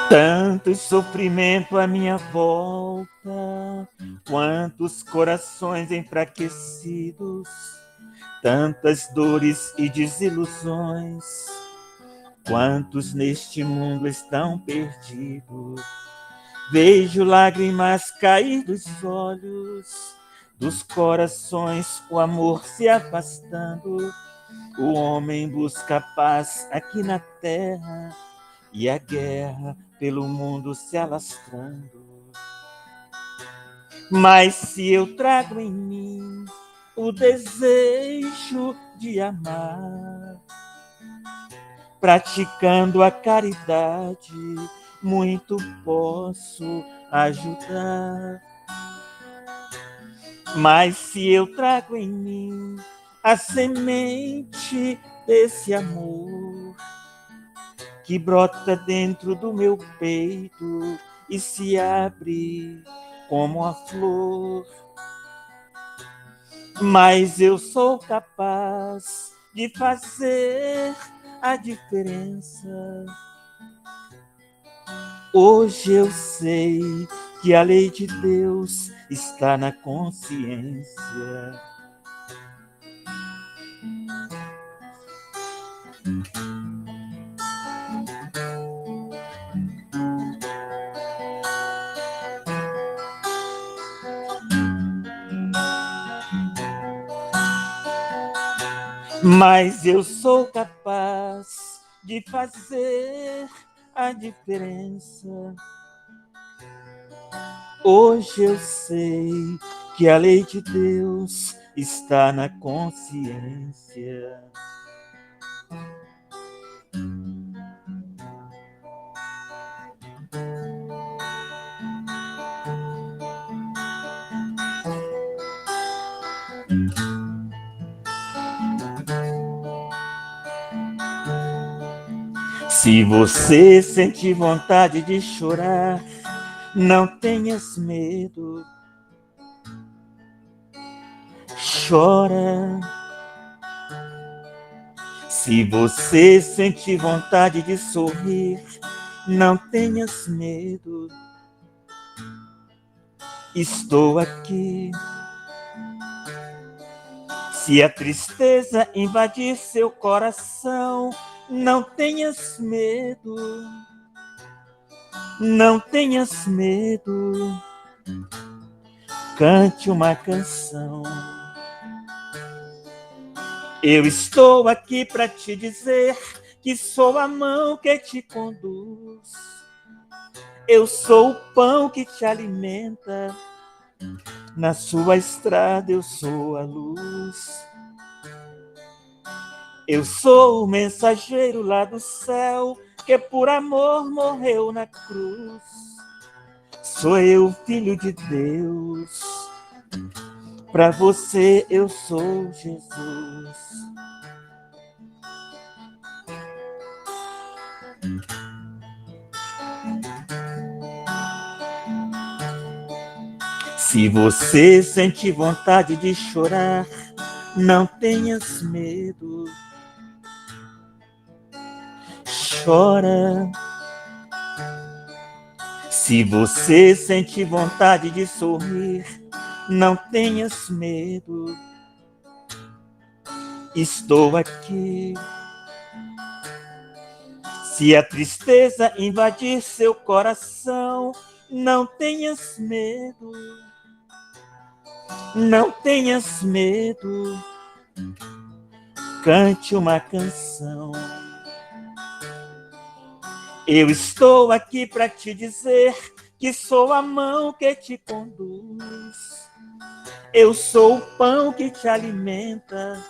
Tanto sofrimento à minha volta, quantos corações enfraquecidos, tantas dores e desilusões, quantos neste mundo estão perdidos. Vejo lágrimas cair dos olhos, dos corações o amor se afastando. O homem busca paz aqui na terra e a guerra pelo mundo se alastrando. Mas se eu trago em mim o desejo de amar, praticando a caridade, muito posso ajudar. Mas se eu trago em mim a semente desse amor, que brota dentro do meu peito e se abre como a flor, mas eu sou capaz de fazer a diferença. Hoje eu sei que a lei de Deus está na consciência. Mas eu sou capaz de fazer a diferença. Hoje eu sei que a lei de Deus está na consciência. Se você sente vontade de chorar, não tenhas medo. Chora. Se você sente vontade de sorrir, não tenhas medo. Estou aqui. Se a tristeza invadir seu coração, não tenhas medo. Não tenhas medo. Cante uma canção. Eu estou aqui para te dizer que sou a mão que te conduz. Eu sou o pão que te alimenta. Na sua estrada eu sou a luz. Eu sou o mensageiro lá do céu, que por amor morreu na cruz. Sou eu, filho de Deus. Para você eu sou Jesus. Se você sente vontade de chorar, não tenhas medo. Chora. Se você sente vontade de sorrir, não tenhas medo. Estou aqui. Se a tristeza invadir seu coração, não tenhas medo. Não tenhas medo. Cante uma canção. Eu estou aqui para te dizer que sou a mão que te conduz. Eu sou o pão que te alimenta.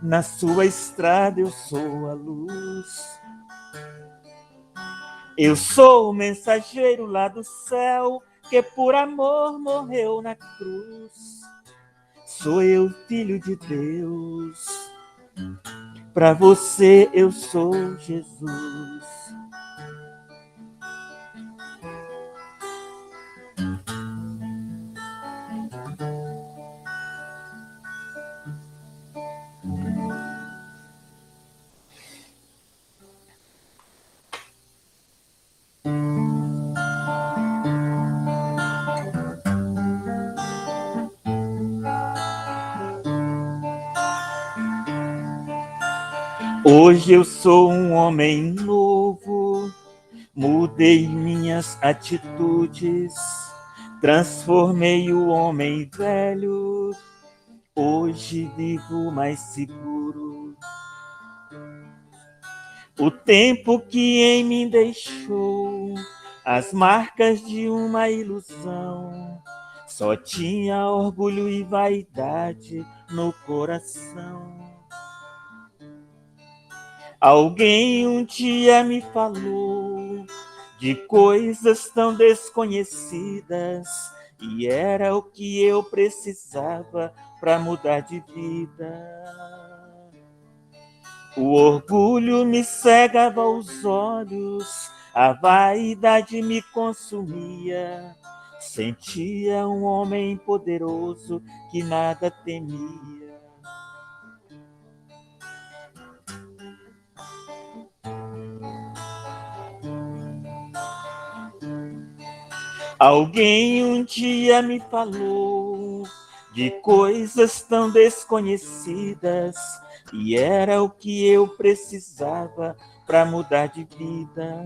Na sua estrada eu sou a luz. Eu sou o mensageiro lá do céu, que por amor morreu na cruz. Sou eu, filho de Deus. Para você eu sou Jesus. Hoje eu sou um homem novo, mudei minhas atitudes, transformei o homem velho, hoje vivo mais seguro. O tempo que em mim deixou as marcas de uma ilusão, só tinha orgulho e vaidade no coração. Alguém um dia me falou de coisas tão desconhecidas e era o que eu precisava para mudar de vida. O orgulho me cegava os olhos, a vaidade me consumia. Sentia um homem poderoso que nada temia. Alguém um dia me falou de coisas tão desconhecidas e era o que eu precisava para mudar de vida.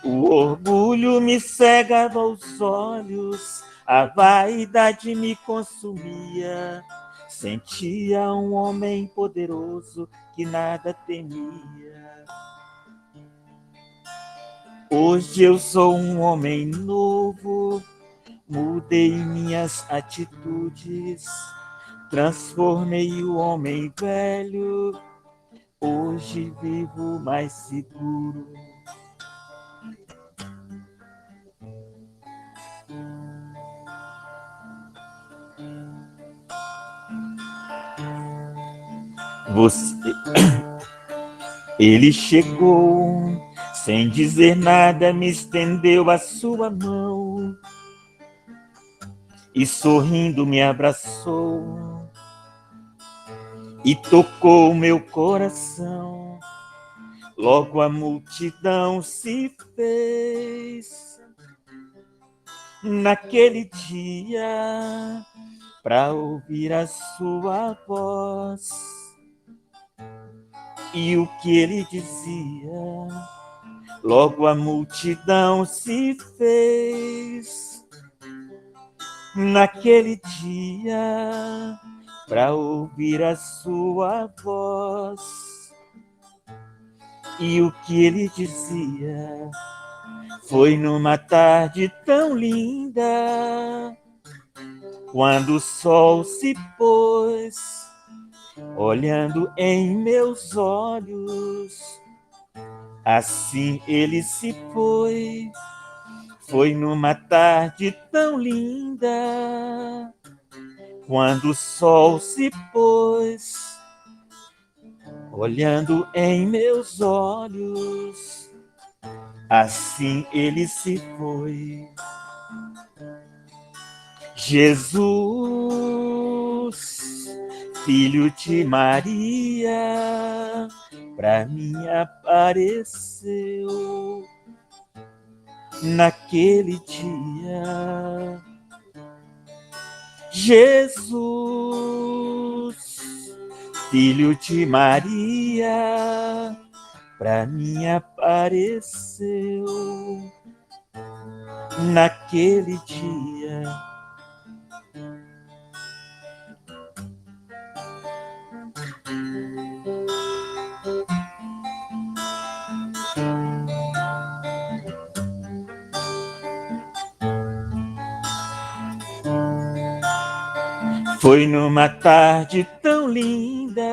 O orgulho me cegava os olhos, a vaidade me consumia. Sentia um homem poderoso que nada temia. Hoje eu sou um homem novo, mudei minhas atitudes, transformei o homem velho, hoje vivo mais seguro. Ele chegou, sem dizer nada, me estendeu a sua mão e sorrindo me abraçou e tocou meu coração. Logo a multidão se fez naquele dia para ouvir a sua voz. E o que ele dizia, logo a multidão se fez naquele dia para ouvir a sua voz. E o que ele dizia foi numa tarde tão linda, quando o sol se pôs, olhando em meus olhos. Assim ele se foi, foi numa tarde tão linda, quando o sol se pôs, olhando em meus olhos. Assim ele se foi. Jesus, filho de Maria, pra mim apareceu naquele dia. Jesus, filho de Maria, pra mim apareceu naquele dia. Foi numa tarde tão linda,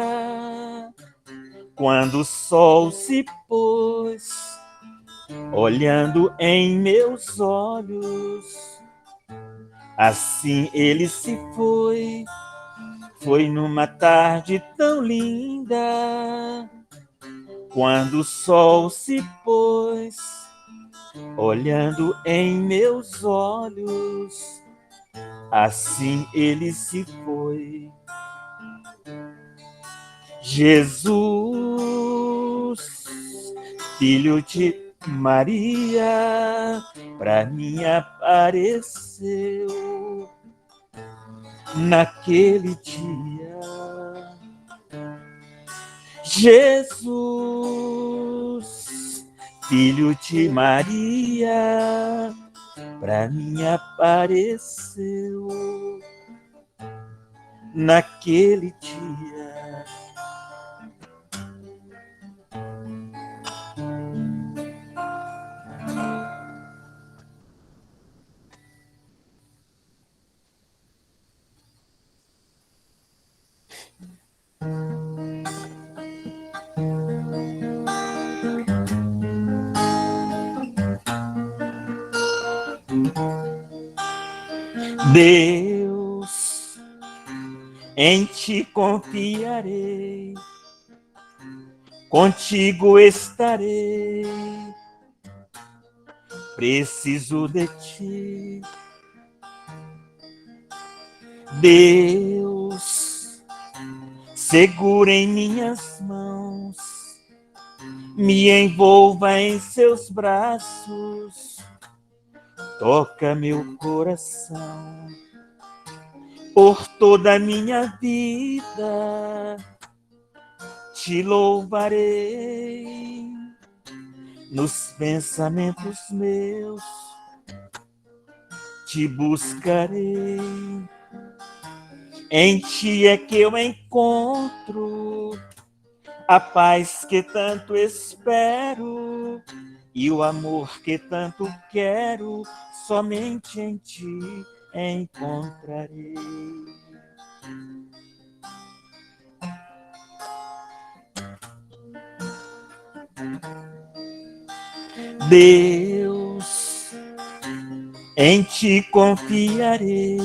quando o sol se pôs, olhando em meus olhos. Assim ele se foi, foi numa tarde tão linda, quando o sol se pôs, olhando em meus olhos. Assim ele se foi. Jesus, filho de Maria, pra mim apareceu naquele dia. Jesus, filho de Maria, pra mim apareceu naquele dia. Deus, em ti confiarei, contigo estarei, preciso de ti. Deus, segura em minhas mãos, me envolva em seus braços, toca meu coração. Por toda a minha vida te louvarei, nos pensamentos meus te buscarei. Em ti é que eu encontro a paz que tanto espero e o amor que tanto quero, somente em ti encontrarei. Deus, em ti confiarei,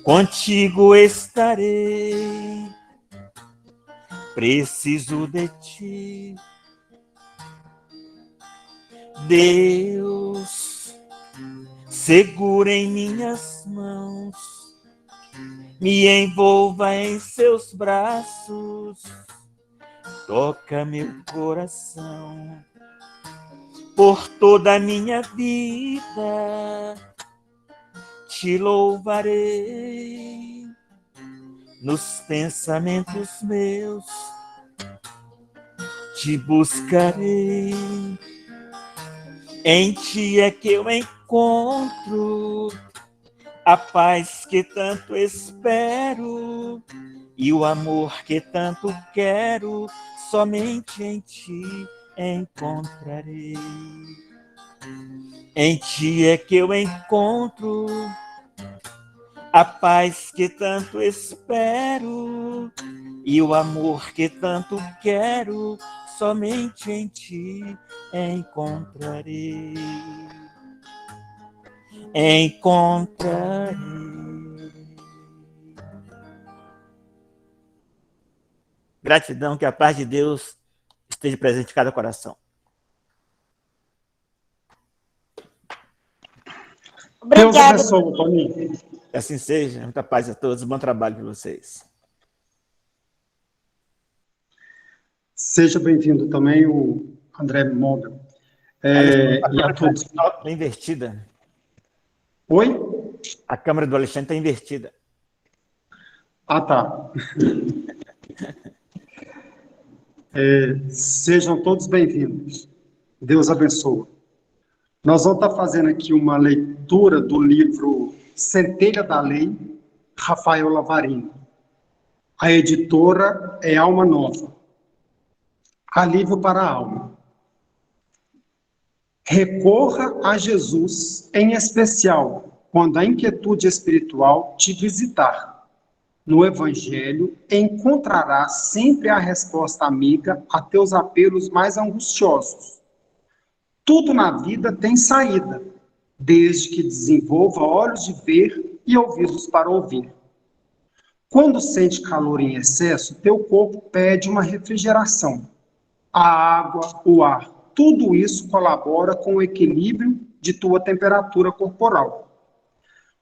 contigo estarei, preciso de ti. Deus, segura em minhas mãos, me envolva em seus braços, toca meu coração. Por toda a minha vida te louvarei, nos pensamentos meus te buscarei. Em ti é que eu encontro a paz que tanto espero e o amor que tanto quero, somente em ti encontrarei. Em ti é que eu encontro a paz que tanto espero e o amor que tanto quero, somente em ti encontrarei. Encontrarei. Gratidão, que a paz de Deus esteja presente em cada coração. Deus abençoe, Toninho. Que assim seja. Muita paz a todos. Bom trabalho para vocês. Seja bem-vindo também o André Móvel. E a todos. Está invertida. Oi? A câmera do Alexandre está invertida. Ah, tá. Sejam todos bem-vindos. Deus abençoe. Nós vamos estar fazendo aqui uma leitura do livro Centelha da Lei, Rafael Lavarino. A editora é Alma Nova. Alívio para a alma. Recorra a Jesus, em especial, quando a inquietude espiritual te visitar. No Evangelho, encontrarás sempre a resposta amiga a teus apelos mais angustiosos. Tudo na vida tem saída, desde que desenvolva olhos de ver e ouvidos para ouvir. Quando sente calor em excesso, teu corpo pede uma refrigeração. A água, o ar, tudo isso colabora com o equilíbrio de tua temperatura corporal.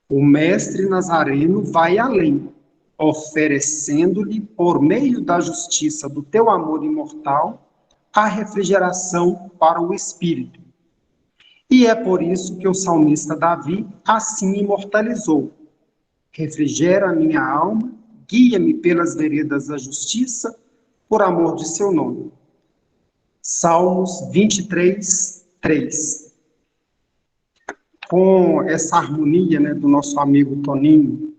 O mestre Nazareno vai além, oferecendo-lhe, por meio da justiça do teu amor imortal, a refrigeração para o espírito. E é por isso que o salmista Davi assim imortalizou: refrigera a minha alma, guia-me pelas veredas da justiça, por amor de seu nome. Salmos 23, 3. Com essa harmonia, né, do nosso amigo Toninho,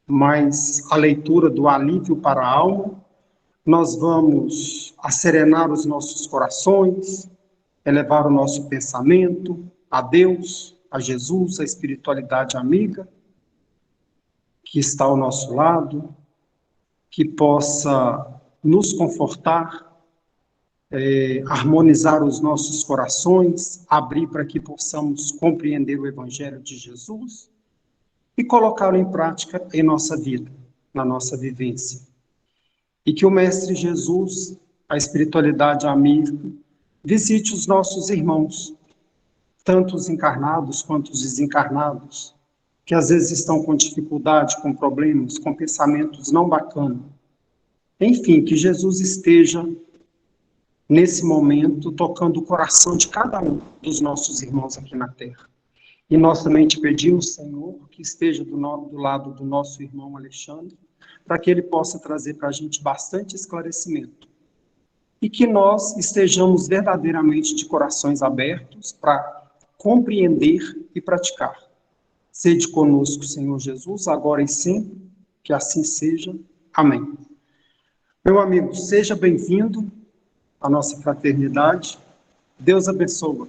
mais a leitura do alívio para a alma, nós vamos acerenar os nossos corações, elevar o nosso pensamento a Deus, a Jesus, a espiritualidade amiga, que está ao nosso lado, que possa nos confortar, harmonizar os nossos corações, abrir para que possamos compreender o Evangelho de Jesus e colocá-lo em prática em nossa vida, na nossa vivência. E que o Mestre Jesus, a espiritualidade amiga, visite os nossos irmãos, tanto os encarnados quanto os desencarnados, que às vezes estão com dificuldade, com problemas, com pensamentos não bacanas. Enfim, que Jesus esteja, nesse momento, tocando o coração de cada um dos nossos irmãos aqui na Terra. E nós também te pedimos, Senhor, que esteja do lado do nosso irmão Alexandre, para que ele possa trazer para a gente bastante esclarecimento. E que nós estejamos verdadeiramente de corações abertos para compreender e praticar. Sede conosco, Senhor Jesus, agora e sempre, que assim seja. Amém. Meu amigo, seja bem-vindo à nossa fraternidade. Deus abençoe.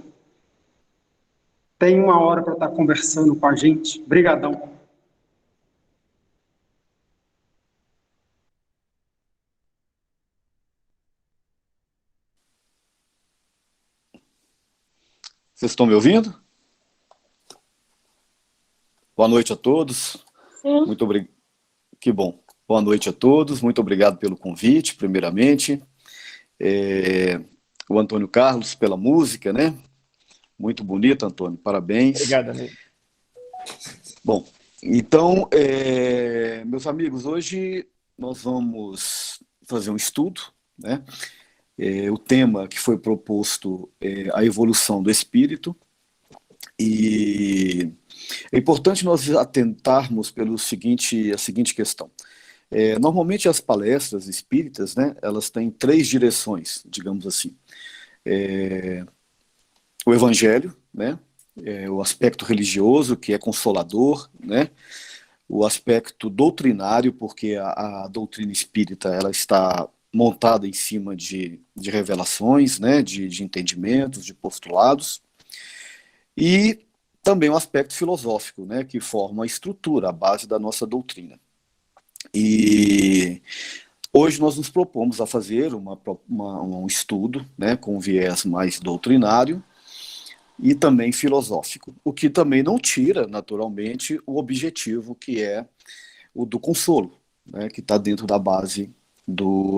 Tem uma hora para estar conversando com a gente. Obrigadão. Vocês estão me ouvindo? Boa noite a todos. Sim. Muito obrigado. Que bom. Boa noite a todos. Muito obrigado pelo convite, primeiramente. O Antônio Carlos pela música, né? Muito bonito, Antônio. Parabéns. Obrigado, amigo. Bom, então, meus amigos, hoje nós vamos fazer um estudo, né? O tema que foi proposto é a evolução do espírito, e é importante nós atentarmos pelo seguinte, a seguinte questão. Normalmente as palestras espíritas, né, elas têm três direções, digamos assim. O evangelho, né, o aspecto religioso, que é consolador, né, o aspecto doutrinário, porque a doutrina espírita ela está montada em cima de revelações, né, de entendimentos, de postulados, e também o aspecto filosófico, né, que forma a estrutura, a base da nossa doutrina. E hoje nós nos propomos a fazer um estudo, né, com viés mais doutrinário e também filosófico, o que também não tira, naturalmente, o objetivo que é o do consolo, né, que está dentro da base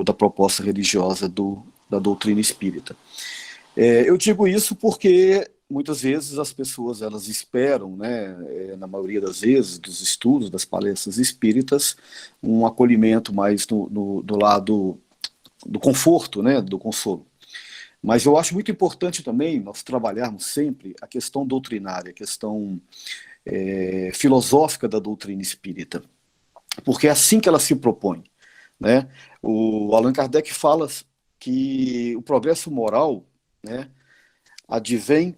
da proposta religiosa da doutrina espírita. Eu digo isso porque muitas vezes as pessoas elas esperam, né, na maioria das vezes, dos estudos, das palestras espíritas, um acolhimento mais do lado do conforto, né, do consolo. Mas eu acho muito importante também nós trabalharmos sempre a questão doutrinária, a questão filosófica da doutrina espírita, porque é assim que ela se propõe, né? O Allan Kardec fala que o progresso moral, né, advém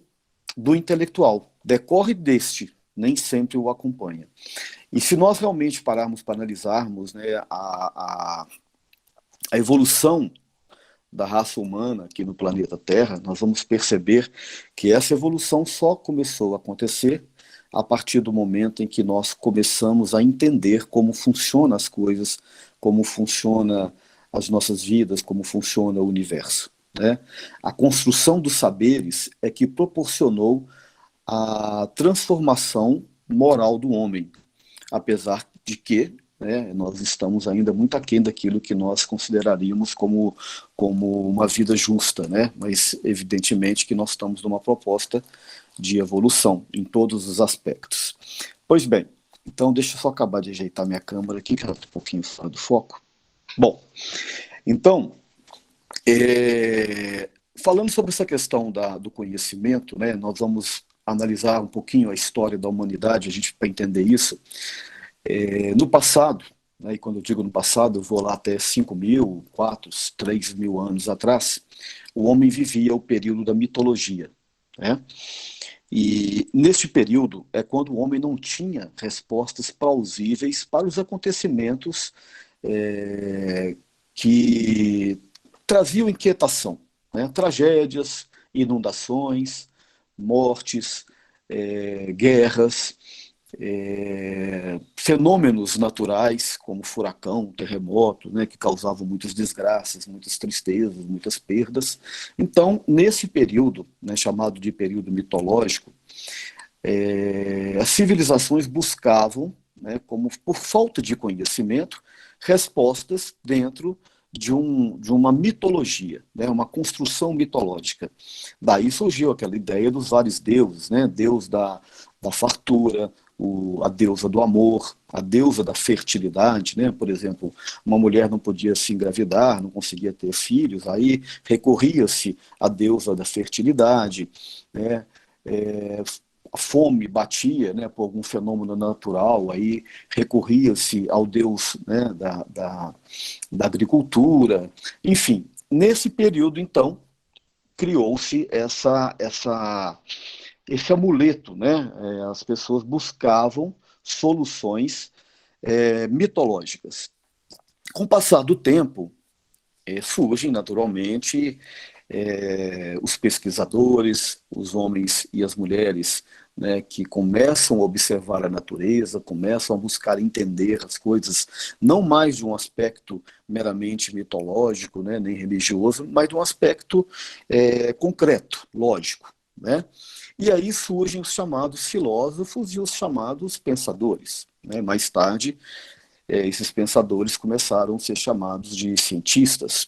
do intelectual, decorre deste, nem sempre o acompanha. E se nós realmente pararmos para analisarmos, né, a evolução da raça humana aqui no planeta Terra, nós vamos perceber que essa evolução só começou a acontecer a partir do momento em que nós começamos a entender como funcionam as coisas, como funciona as nossas vidas, como funciona o universo, né? A construção dos saberes é que proporcionou a transformação moral do homem, apesar de que, né, nós estamos ainda muito aquém daquilo que nós consideraríamos como uma vida justa, né? Mas evidentemente que nós estamos numa proposta de evolução em todos os aspectos. Pois bem, então deixa eu só acabar de ajeitar minha câmera aqui, que ela está um pouquinho fora do foco. Bom, então, falando sobre essa questão do conhecimento, né, nós vamos analisar um pouquinho a história da humanidade, a gente para entender isso. No passado, né, e quando eu digo no passado, eu vou lá até 5.000, 4, 3.000 anos atrás, o homem vivia o período da mitologia, né? E neste período é quando o homem não tinha respostas plausíveis para os acontecimentos é, que traziam inquietação, né? Tragédias, inundações, mortes, guerras, fenômenos naturais como furacão, terremoto, né, que causavam muitas desgraças, muitas tristezas, muitas perdas. Então, nesse período, né, chamado de período mitológico, as civilizações buscavam, né, como por falta de conhecimento, respostas dentro de uma mitologia, né, uma construção mitológica. Daí surgiu aquela ideia dos vários deuses, né, Deus da fartura, a deusa do amor, a deusa da fertilidade, né? Por exemplo, uma mulher não podia se engravidar, não conseguia ter filhos, aí recorria-se à deusa da fertilidade, né? A fome batia, né, por algum fenômeno natural, aí recorria-se ao deus, né, da agricultura, enfim. Nesse período, então, criou-se esse amuleto, né? As pessoas buscavam soluções mitológicas. Com o passar do tempo, surgem naturalmente os pesquisadores, os homens e as mulheres, né, que começam a observar a natureza, começam a buscar entender as coisas, não mais de um aspecto meramente mitológico, né, nem religioso, mas de um aspecto concreto, lógico, né? E aí surgem os chamados filósofos e os chamados pensadores, né? Mais tarde, esses pensadores começaram a ser chamados de cientistas.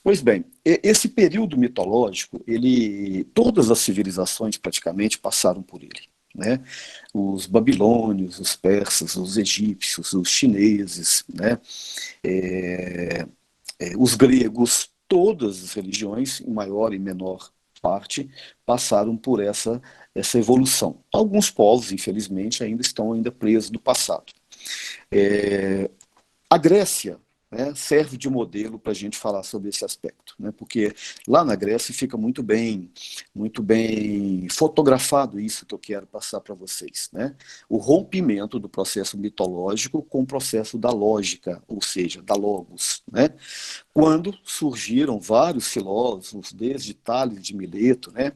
Pois bem, esse período mitológico, todas as civilizações praticamente passaram por ele, né? Os babilônios, os persas, os egípcios, os chineses, né? Os gregos, todas as religiões, em maior e menor parte, passaram por essa evolução. Alguns povos, infelizmente, ainda estão presos no passado. A Grécia, né, serve de modelo para a gente falar sobre esse aspecto, né, porque lá na Grécia fica muito bem fotografado isso que eu quero passar para vocês, né? O rompimento do processo mitológico com o processo da lógica, ou seja, da logos, né? Quando surgiram vários filósofos, desde Tales de Mileto, né,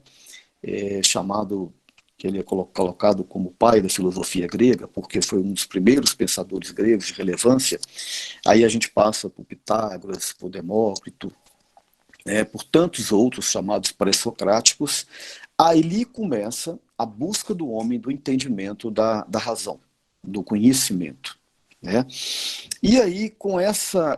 chamado, que ele é colocado como pai da filosofia grega, porque foi um dos primeiros pensadores gregos de relevância. Aí a gente passa por Pitágoras, por Demócrito, por tantos outros chamados pré-socráticos. Aí começa a busca do homem do entendimento da razão, do conhecimento, né? E aí, com essa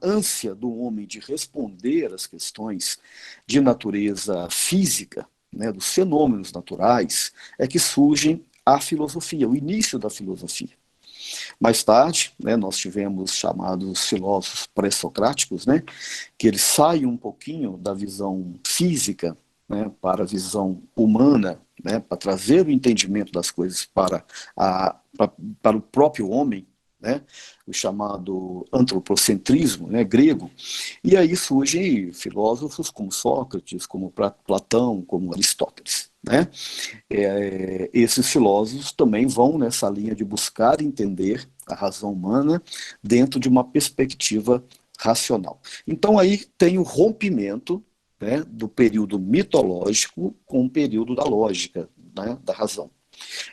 ânsia do homem de responder às questões de natureza física, né, dos fenômenos naturais, é que surge a filosofia, o início da filosofia. Mais tarde, né, nós tivemos chamados filósofos pré-socráticos, né, que eles saem um pouquinho da visão física, né, para a visão humana, né, para trazer o entendimento das coisas para o próprio homem, né, o chamado antropocentrismo, né, grego. E aí surgem filósofos como Sócrates, como Platão, como Aristóteles, né? Esses filósofos também vão nessa linha de buscar entender a razão humana dentro de uma perspectiva racional. Então aí tem o rompimento, né, do período mitológico com o período da lógica, né, da razão.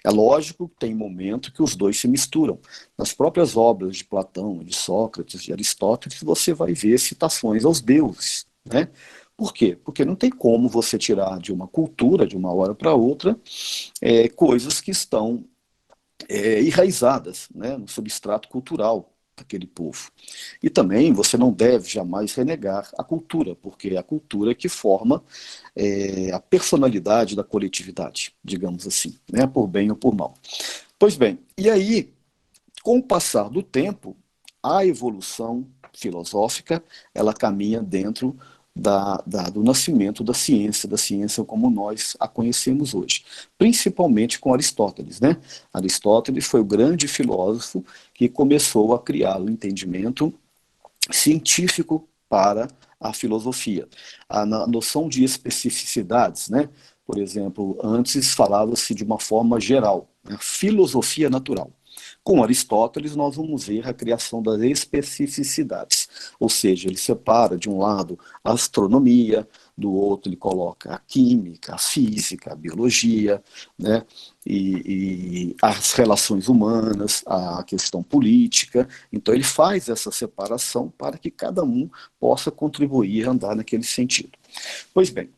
É lógico que tem momento que os dois se misturam. Nas próprias obras de Platão, de Sócrates, de Aristóteles, você vai ver citações aos deuses, né? Por quê? Porque não tem como você tirar de uma cultura, de uma hora para outra, coisas que estão enraizadas, né, no substrato cultural daquele povo. E também você não deve jamais renegar a cultura, porque é a cultura que forma a personalidade da coletividade, digamos assim, né, por bem ou por mal. Pois bem, e aí, com o passar do tempo, a evolução filosófica, ela caminha dentro do nascimento da ciência como nós a conhecemos hoje, principalmente com Aristóteles, né? Aristóteles foi o grande filósofo que começou a criar o entendimento científico para a filosofia. A noção de especificidades, né? Por exemplo, antes falava-se de uma forma geral, né? Filosofia natural. Com Aristóteles, nós vamos ver a criação das especificidades, ou seja, ele separa de um lado a astronomia, do outro ele coloca a química, a física, a biologia, né? E as relações humanas, a questão política. Então ele faz essa separação para que cada um possa contribuir a andar naquele sentido. Pois bem,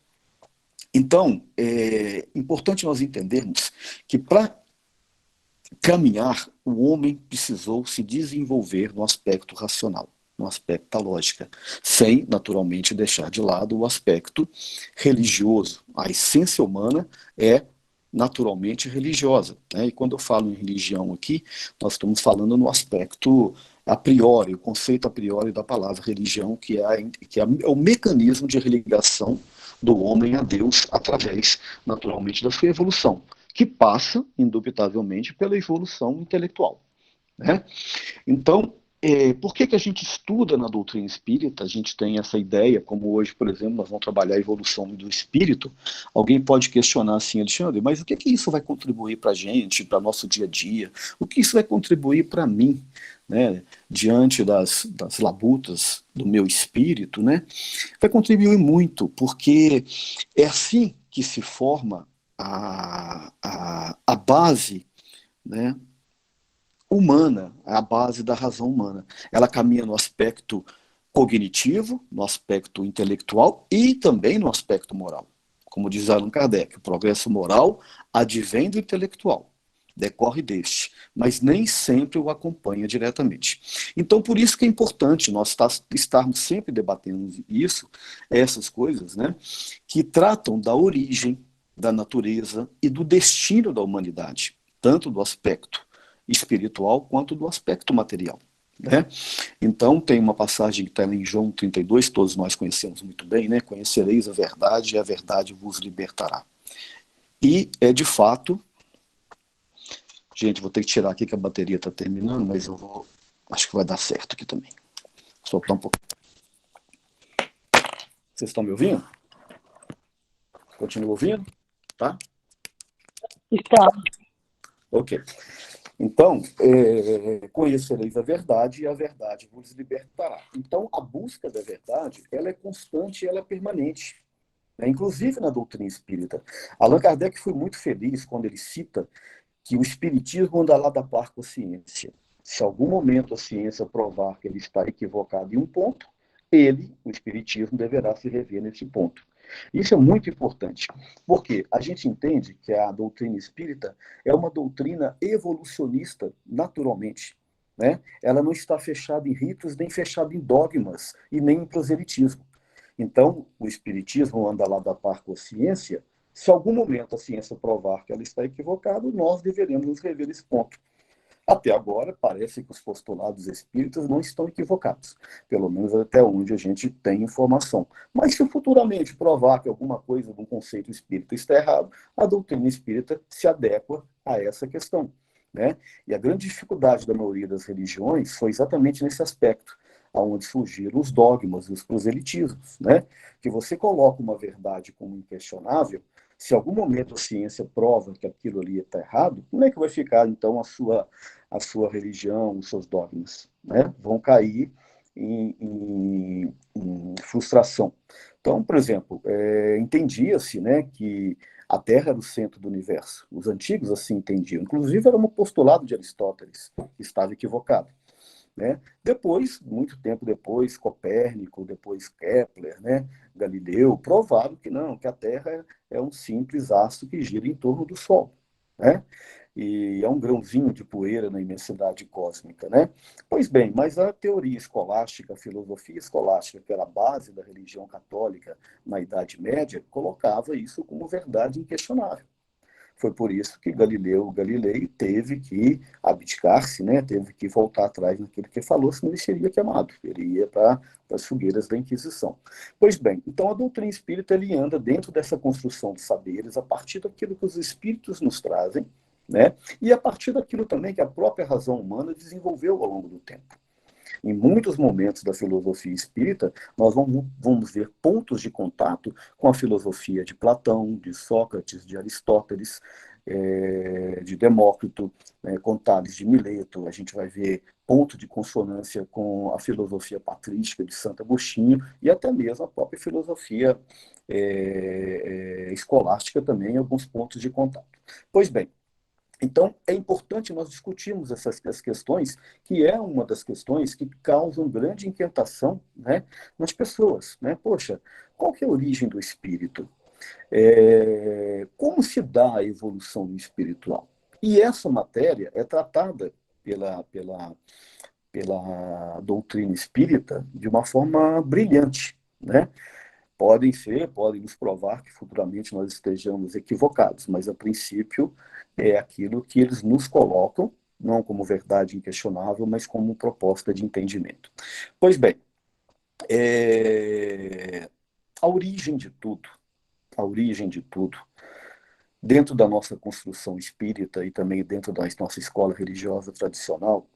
então é importante nós entendermos que para caminhar, o homem precisou se desenvolver no aspecto racional, no aspecto da lógica, sem, naturalmente, deixar de lado o aspecto religioso. A essência humana é naturalmente religiosa, né? E quando eu falo em religião aqui, nós estamos falando no aspecto a priori, o conceito a priori da palavra religião, que é o mecanismo de religação do homem a Deus através, naturalmente, da sua evolução, que passa, indubitavelmente, pela evolução intelectual, né? Então, por que a gente estuda na doutrina espírita? A gente tem essa ideia, como hoje, por exemplo, nós vamos trabalhar a evolução do espírito. Alguém pode questionar assim, Alexandre, mas o que isso vai contribuir para a gente, para nosso dia a dia? O que isso vai contribuir para mim, né, diante das labutas do meu espírito, né? Vai contribuir muito, porque é assim que se forma a base, né, humana, a base da razão humana. Ela caminha no aspecto cognitivo, no aspecto intelectual e também no aspecto moral. Como diz Allan Kardec, o progresso moral advém do intelectual, decorre deste, mas nem sempre o acompanha diretamente. Então, por isso que é importante nós estarmos sempre debatendo isso, essas coisas, né, que tratam da origem, da natureza e do destino da humanidade, tanto do aspecto espiritual quanto do aspecto material, né? Então, tem uma passagem que está em João 32, todos nós conhecemos muito bem, né? Conhecereis a verdade e a verdade vos libertará. E é de fato, gente, vou ter que tirar aqui que a bateria está terminando, mas eu vou, acho que vai dar certo aqui também. Soltar um pouco. Vocês estão me ouvindo? Continua ouvindo? Tá? Está. Ok. Então, conhecereis a verdade e a verdade vos libertará. Então, a busca da verdade, ela é constante e ela é permanente, né? Inclusive na doutrina espírita. Allan Kardec foi muito feliz quando ele cita que o espiritismo anda lado a par com a ciência. Se algum momento a ciência provar que ele está equivocado em um ponto, ele, o espiritismo, deverá se rever nesse ponto. Isso é muito importante, porque a gente entende que a doutrina espírita é uma doutrina evolucionista, naturalmente, né? Ela não está fechada em ritos, nem fechada em dogmas, e nem em proselitismo. Então, o espiritismo anda lá da par com a ciência. Se algum momento a ciência provar que ela está equivocada, nós deveremos nos rever nesse ponto. Até agora, parece que os postulados espíritas não estão equivocados, pelo menos até onde a gente tem informação. Mas se futuramente provar que alguma coisa de um conceito espírita está errado, a doutrina espírita se adequa a essa questão, né? E a grande dificuldade da maioria das religiões foi exatamente nesse aspecto, aonde surgiram os dogmas e os proselitismos, né? Que você coloca uma verdade como inquestionável, se em algum momento a ciência prova que aquilo ali está errado, como é que vai ficar, então, a sua religião, os seus dogmas, né? Vão cair em frustração. Então, por exemplo, entendia-se, né, que a Terra era o centro do universo. Os antigos assim entendiam. Inclusive, era um postulado de Aristóteles, que estava equivocado, né? Depois, muito tempo depois, Copérnico, depois Kepler, né, Galileu, provaram que não, que a Terra é um simples astro que gira em torno do Sol, né? E é um grãozinho de poeira na imensidade cósmica, né? Pois bem, mas a teoria escolástica, a filosofia escolástica, que era a base da religião católica na Idade Média, colocava isso como verdade inquestionável. Foi por isso que Galileu Galilei teve que abdicar-se, né? Teve que voltar atrás naquilo que falou, senão ele seria queimado. Ele ia para as fogueiras da Inquisição. Pois bem, então a doutrina espírita ele anda dentro dessa construção de saberes a partir daquilo que os espíritos nos trazem, né? E a partir daquilo também que a própria razão humana desenvolveu ao longo do tempo. Em muitos momentos da filosofia espírita, nós vamos ver pontos de contato com a filosofia de Platão, de Sócrates, de Aristóteles, de Demócrito, com Tales de Mileto. A gente vai ver ponto de consonância com a filosofia patrística de Santo Agostinho e até mesmo a própria filosofia escolástica também, alguns pontos de contato. Pois bem, então, é importante nós discutirmos essas questões, que é uma das questões que causam grande inquietação, né, nas pessoas. Né? Poxa, qual que é a origem do espírito? Como se dá a evolução espiritual? E essa matéria é tratada pela doutrina espírita de uma forma brilhante, né? Podem nos provar que futuramente nós estejamos equivocados, mas a princípio é aquilo que eles nos colocam, não como verdade inquestionável, mas como proposta de entendimento. Pois bem, a origem de tudo, dentro da nossa construção espírita e também dentro da nossa escola religiosa tradicional,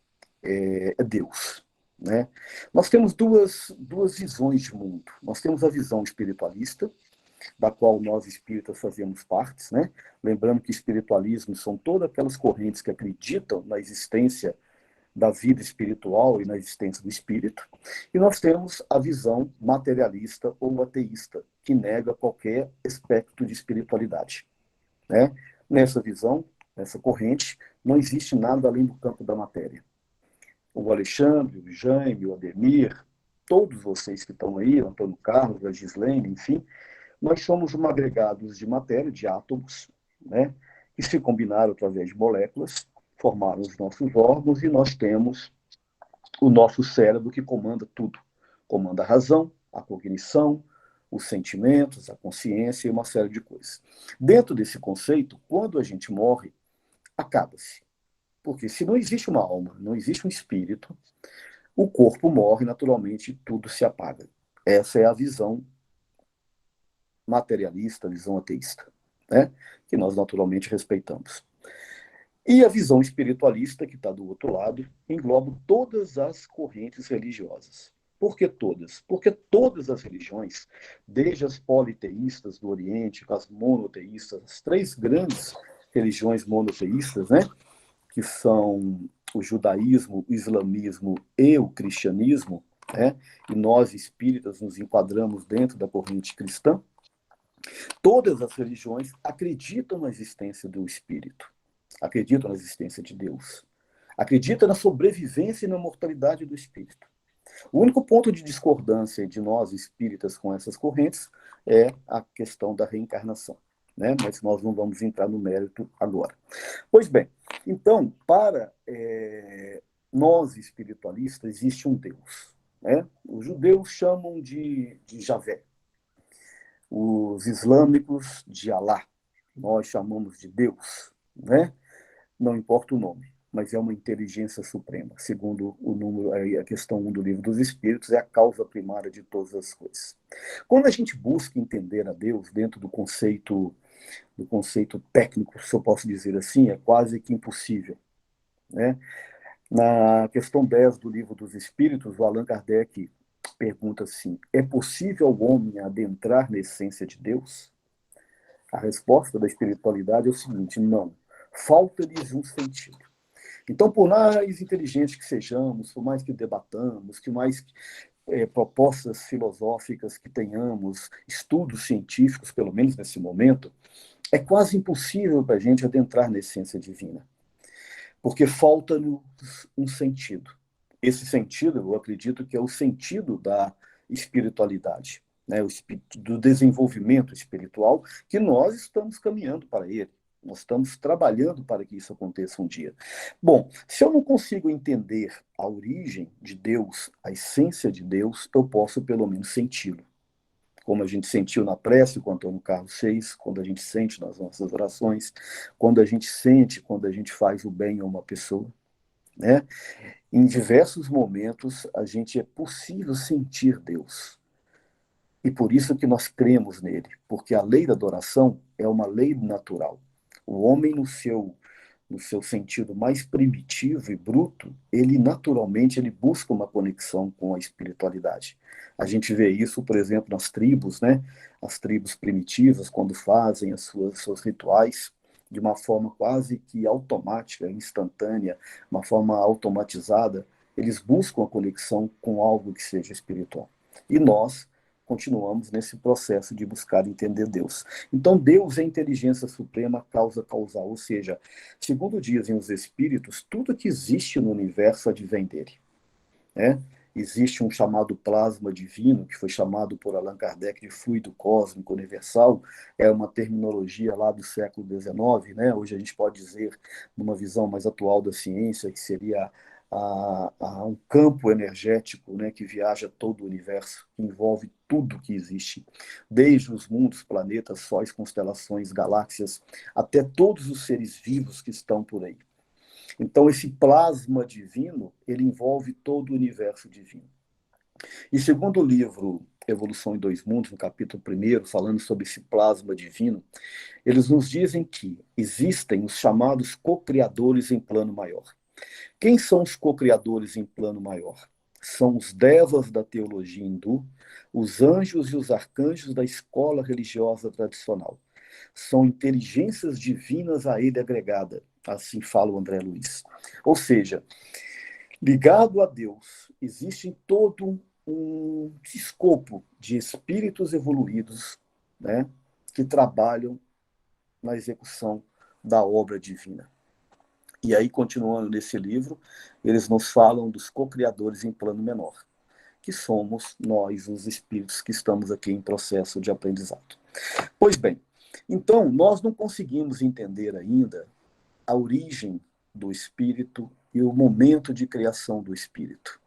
é Deus. Né? Nós temos duas visões de mundo. Nós temos a visão espiritualista, da qual nós espíritas fazemos parte, né? Lembrando que espiritualismo são todas aquelas correntes que acreditam na existência da vida espiritual e na existência do espírito. E nós temos a visão materialista ou ateísta, que nega qualquer aspecto de espiritualidade. Né? Nessa visão, nessa corrente, não existe nada além do campo da matéria. O Alexandre, o Jaime, o Ademir, todos vocês que estão aí, o Antônio Carlos, a Gislene, enfim, nós somos um agregados de matéria, de átomos, né, que se combinaram através de moléculas, formaram os nossos órgãos e nós temos o nosso cérebro que comanda tudo. Comanda a razão, a cognição, os sentimentos, a consciência e uma série de coisas. Dentro desse conceito, quando a gente morre, acaba-se. Porque se não existe uma alma, não existe um espírito, o corpo morre naturalmente e tudo se apaga. Essa é a visão materialista, a visão ateísta, né? Que nós naturalmente respeitamos. E a visão espiritualista, que está do outro lado, engloba todas as correntes religiosas. Por que todas? Porque todas as religiões, desde as politeístas do Oriente, as monoteístas, as três grandes religiões monoteístas, né? Que são o judaísmo, o islamismo e o cristianismo, né? E nós espíritas nos enquadramos dentro da corrente cristã. Todas as religiões acreditam na existência do espírito, acreditam na existência de Deus, acreditam na sobrevivência e na mortalidade do espírito. O único ponto de discordância de nós espíritas com essas correntes é a questão da reencarnação, né? Mas nós não vamos entrar no mérito agora. Pois bem, então, para nós espiritualistas, existe um Deus, né? Os judeus chamam de Javé, os islâmicos de Alá, nós chamamos de Deus, né? Não importa o nome, mas é uma inteligência suprema. Segundo o número, a questão 1 do Livro dos Espíritos, é a causa primária de todas as coisas. Quando a gente busca entender a Deus dentro do conceito técnico, se eu posso dizer assim, é quase que impossível, né? Na questão 10 do Livro dos Espíritos, o Allan Kardec pergunta assim: é possível ao homem adentrar na essência de Deus? A resposta da espiritualidade é o seguinte: não. Falta-lhes um sentido. Então, por mais inteligentes que sejamos, por mais que debatamos, que mais propostas filosóficas que tenhamos, estudos científicos, pelo menos nesse momento, é quase impossível para a gente adentrar na essência divina. Porque falta-nos um sentido. Esse sentido, eu acredito que é o sentido da espiritualidade, né? Do desenvolvimento espiritual, que nós estamos caminhando para ele. Nós estamos trabalhando para que isso aconteça um dia. Bom, se eu não consigo entender a origem de Deus, a essência de Deus, eu posso pelo menos senti-lo. como a gente sentiu na prece, como o Antônio Carlos fez, quando a gente sente nas nossas orações, quando a gente sente, quando a gente faz o bem a uma pessoa, né? Em diversos momentos, a gente é possível sentir Deus. E por isso que nós cremos nele, porque a lei da adoração é uma lei natural. O homem, no seu sentido mais primitivo e bruto, ele naturalmente ele busca uma conexão com a espiritualidade. A gente vê isso, por exemplo, nas tribos, né? As tribos primitivas, quando fazem seus rituais de uma forma quase que automática, instantânea, uma forma automatizada, eles buscam a conexão com algo que seja espiritual. E nós continuamos nesse processo de buscar entender Deus. Então, Deus é inteligência suprema, causa causal, ou seja, segundo dizem os espíritos, tudo que existe no universo advém dele, né? Existe um chamado plasma divino, que foi chamado por Allan Kardec de fluido cósmico universal, é uma terminologia lá do século XIX, né? Hoje a gente pode dizer, numa visão mais atual da ciência, que seria um campo energético, né, que viaja todo o universo, que envolve tudo que existe, desde os mundos, planetas, sóis, constelações, galáxias, até todos os seres vivos que estão por aí. Então, esse plasma divino, ele envolve todo o universo divino. E segundo o livro Evolução em Dois Mundos, no capítulo 1, falando sobre esse plasma divino, eles nos dizem que existem os chamados co-criadores em plano maior. Quem são os co-criadores em plano maior? São os devas da teologia hindu, os anjos e os arcanjos da escola religiosa tradicional. São inteligências divinas a ele agregada, assim fala o André Luiz. Ou seja, ligado a Deus, existe todo um escopo de espíritos evoluídos, né, que trabalham na execução da obra divina. E aí, continuando nesse livro, eles nos falam dos co-criadores em plano menor, que somos nós, os espíritos que estamos aqui em processo de aprendizado. Pois bem, então, nós não conseguimos entender ainda a origem do espírito e o momento de criação do espírito.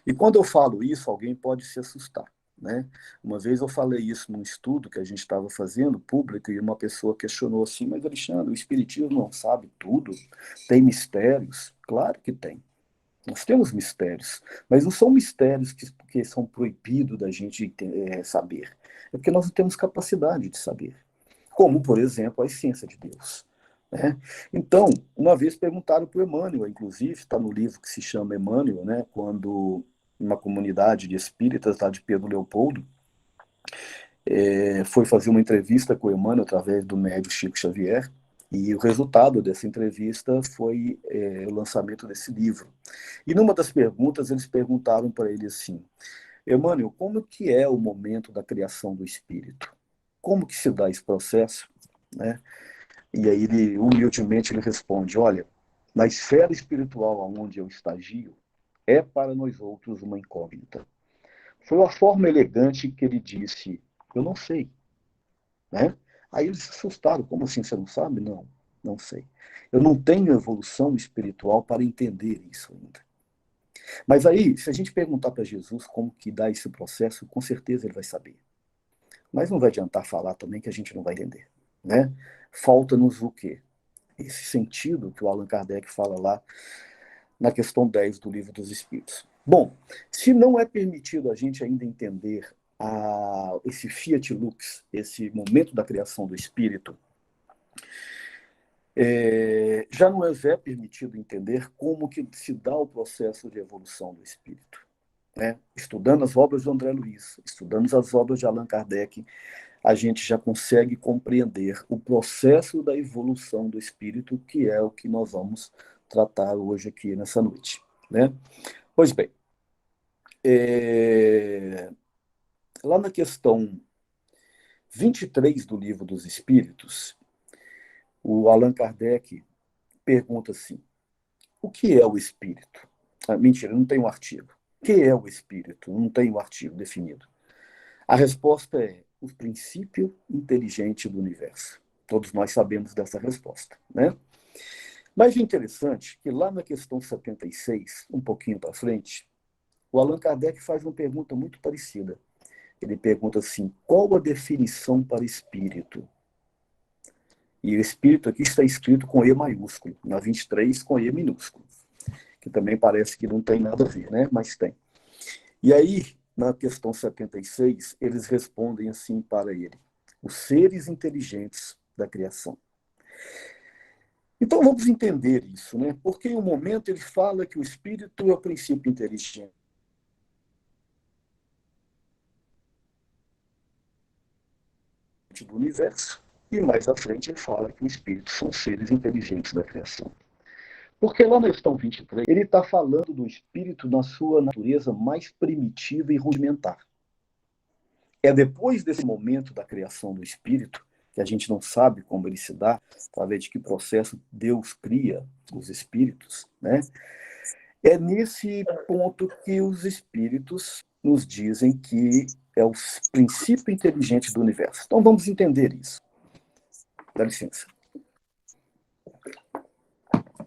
E quando eu falo isso, alguém pode se assustar, né? Uma vez eu falei isso num estudo que a gente estava fazendo, público, e uma pessoa questionou assim, mas Alexandre, o espiritismo não sabe tudo? Tem mistérios? Claro que tem. Nós temos mistérios, mas não são mistérios que são proibidos da gente saber. É porque nós não temos capacidade de saber. Como, por exemplo, a essência de Deus, né? Então, uma vez perguntaram para o Emmanuel, inclusive, está no livro que se chama Emmanuel, né? Quando uma comunidade de espíritas lá de Pedro Leopoldo foi fazer uma entrevista com o Emmanuel através do médium Chico Xavier, e o resultado dessa entrevista foi o lançamento desse livro. E numa das perguntas, eles perguntaram para ele assim, Emmanuel, como que é o momento da criação do espírito? Como que se dá esse processo, né? E aí ele, humildemente, ele responde, olha, na esfera espiritual onde eu estagio, é para nós outros uma incógnita. Foi uma forma elegante que ele disse, eu não sei, né? Aí eles se assustaram, como assim, você não sabe? Não, não sei. Eu não tenho evolução espiritual para entender isso ainda. Mas aí, se a gente perguntar para Jesus como que dá esse processo, com certeza ele vai saber. Mas não vai adiantar falar também que a gente não vai entender, né? Falta-nos o quê? Esse sentido que o Allan Kardec fala lá na questão 10 do Livro dos Espíritos. Bom, se não é permitido a gente ainda entender esse Fiat Lux, esse momento da criação do espírito, já não é permitido entender como que se dá o processo de evolução do espírito, né? Estudando as obras de André Luiz, estudando as obras de Allan Kardec, a gente já consegue compreender o processo da evolução do espírito, que é o que nós vamos tratar hoje aqui nessa noite, né? Pois bem, lá na questão 23 do Livro dos Espíritos, o Allan Kardec pergunta assim, o que é o espírito? Mentira, não tem um artigo. O que é o espírito? Não tem um artigo definido. A resposta é o princípio inteligente do universo. Todos nós sabemos dessa resposta, né? Mas é interessante que lá na questão 76, um pouquinho para frente, o Allan Kardec faz uma pergunta muito parecida, ele pergunta assim, qual a definição para espírito? E o espírito aqui está escrito com E maiúsculo, na 23 com E minúsculo, que também parece que não tem nada a ver, né? Mas tem. E aí, na questão 76, eles respondem assim para ele, os seres inteligentes da criação. Então vamos entender isso, né? Porque em um momento ele fala que o espírito é o princípio inteligente do universo, e mais à frente ele fala que o espírito são seres inteligentes da criação. Porque lá na questão 23, ele está falando do espírito na sua natureza mais primitiva e rudimentar. É depois desse momento da criação do espírito, que a gente não sabe como ele se dá, através de que processo Deus cria os espíritos, né? É nesse ponto que os espíritos nos dizem que é o princípio inteligente do universo. Então vamos entender isso. Dá licença.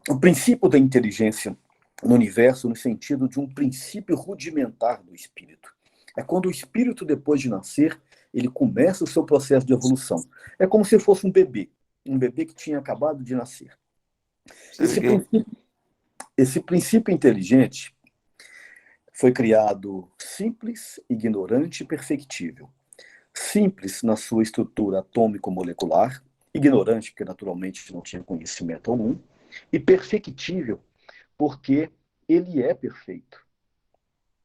O princípio da inteligência no universo, no sentido de um princípio rudimentar do espírito. É quando o espírito, depois de nascer, ele começa o seu processo de evolução. É como se fosse um bebê que tinha acabado de nascer. Esse princípio inteligente foi criado simples, ignorante e perfectível. Simples na sua estrutura atômico-molecular, ignorante porque naturalmente não tinha conhecimento algum, e perfectível porque ele é perfeito.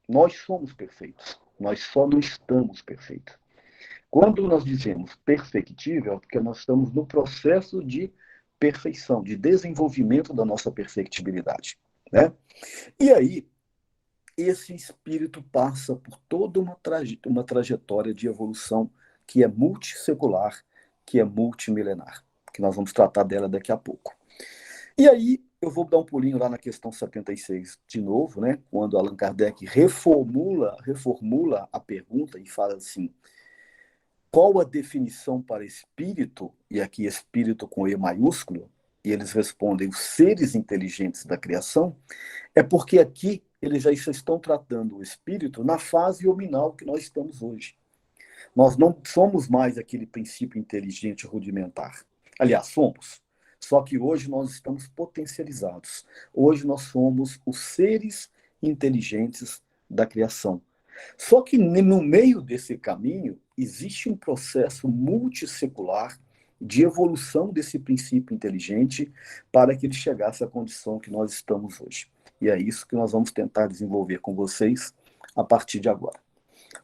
Nós somos perfeitos, nós só não estamos perfeitos. Quando nós dizemos perfectível, é porque nós estamos no processo de perfeição, de desenvolvimento da nossa perfectibilidade, né? E aí, esse espírito passa por toda uma trajetória de evolução que é multissecular, que é multimilenar, que nós vamos tratar dela daqui a pouco. E aí, eu vou dar um pulinho lá na questão 76 de novo, né? Quando Allan Kardec reformula a pergunta e fala assim, qual a definição para espírito, e aqui espírito com E maiúsculo, e eles respondem os seres inteligentes da criação, é porque aqui eles já estão tratando o espírito na fase hominal que nós estamos hoje. Nós não somos mais aquele princípio inteligente rudimentar. Aliás, somos. Só que hoje nós estamos potencializados. Hoje nós somos os seres inteligentes da criação. Só que no meio desse caminho existe um processo multissecular de evolução desse princípio inteligente para que ele chegasse à condição que nós estamos hoje. E é isso que nós vamos tentar desenvolver com vocês a partir de agora.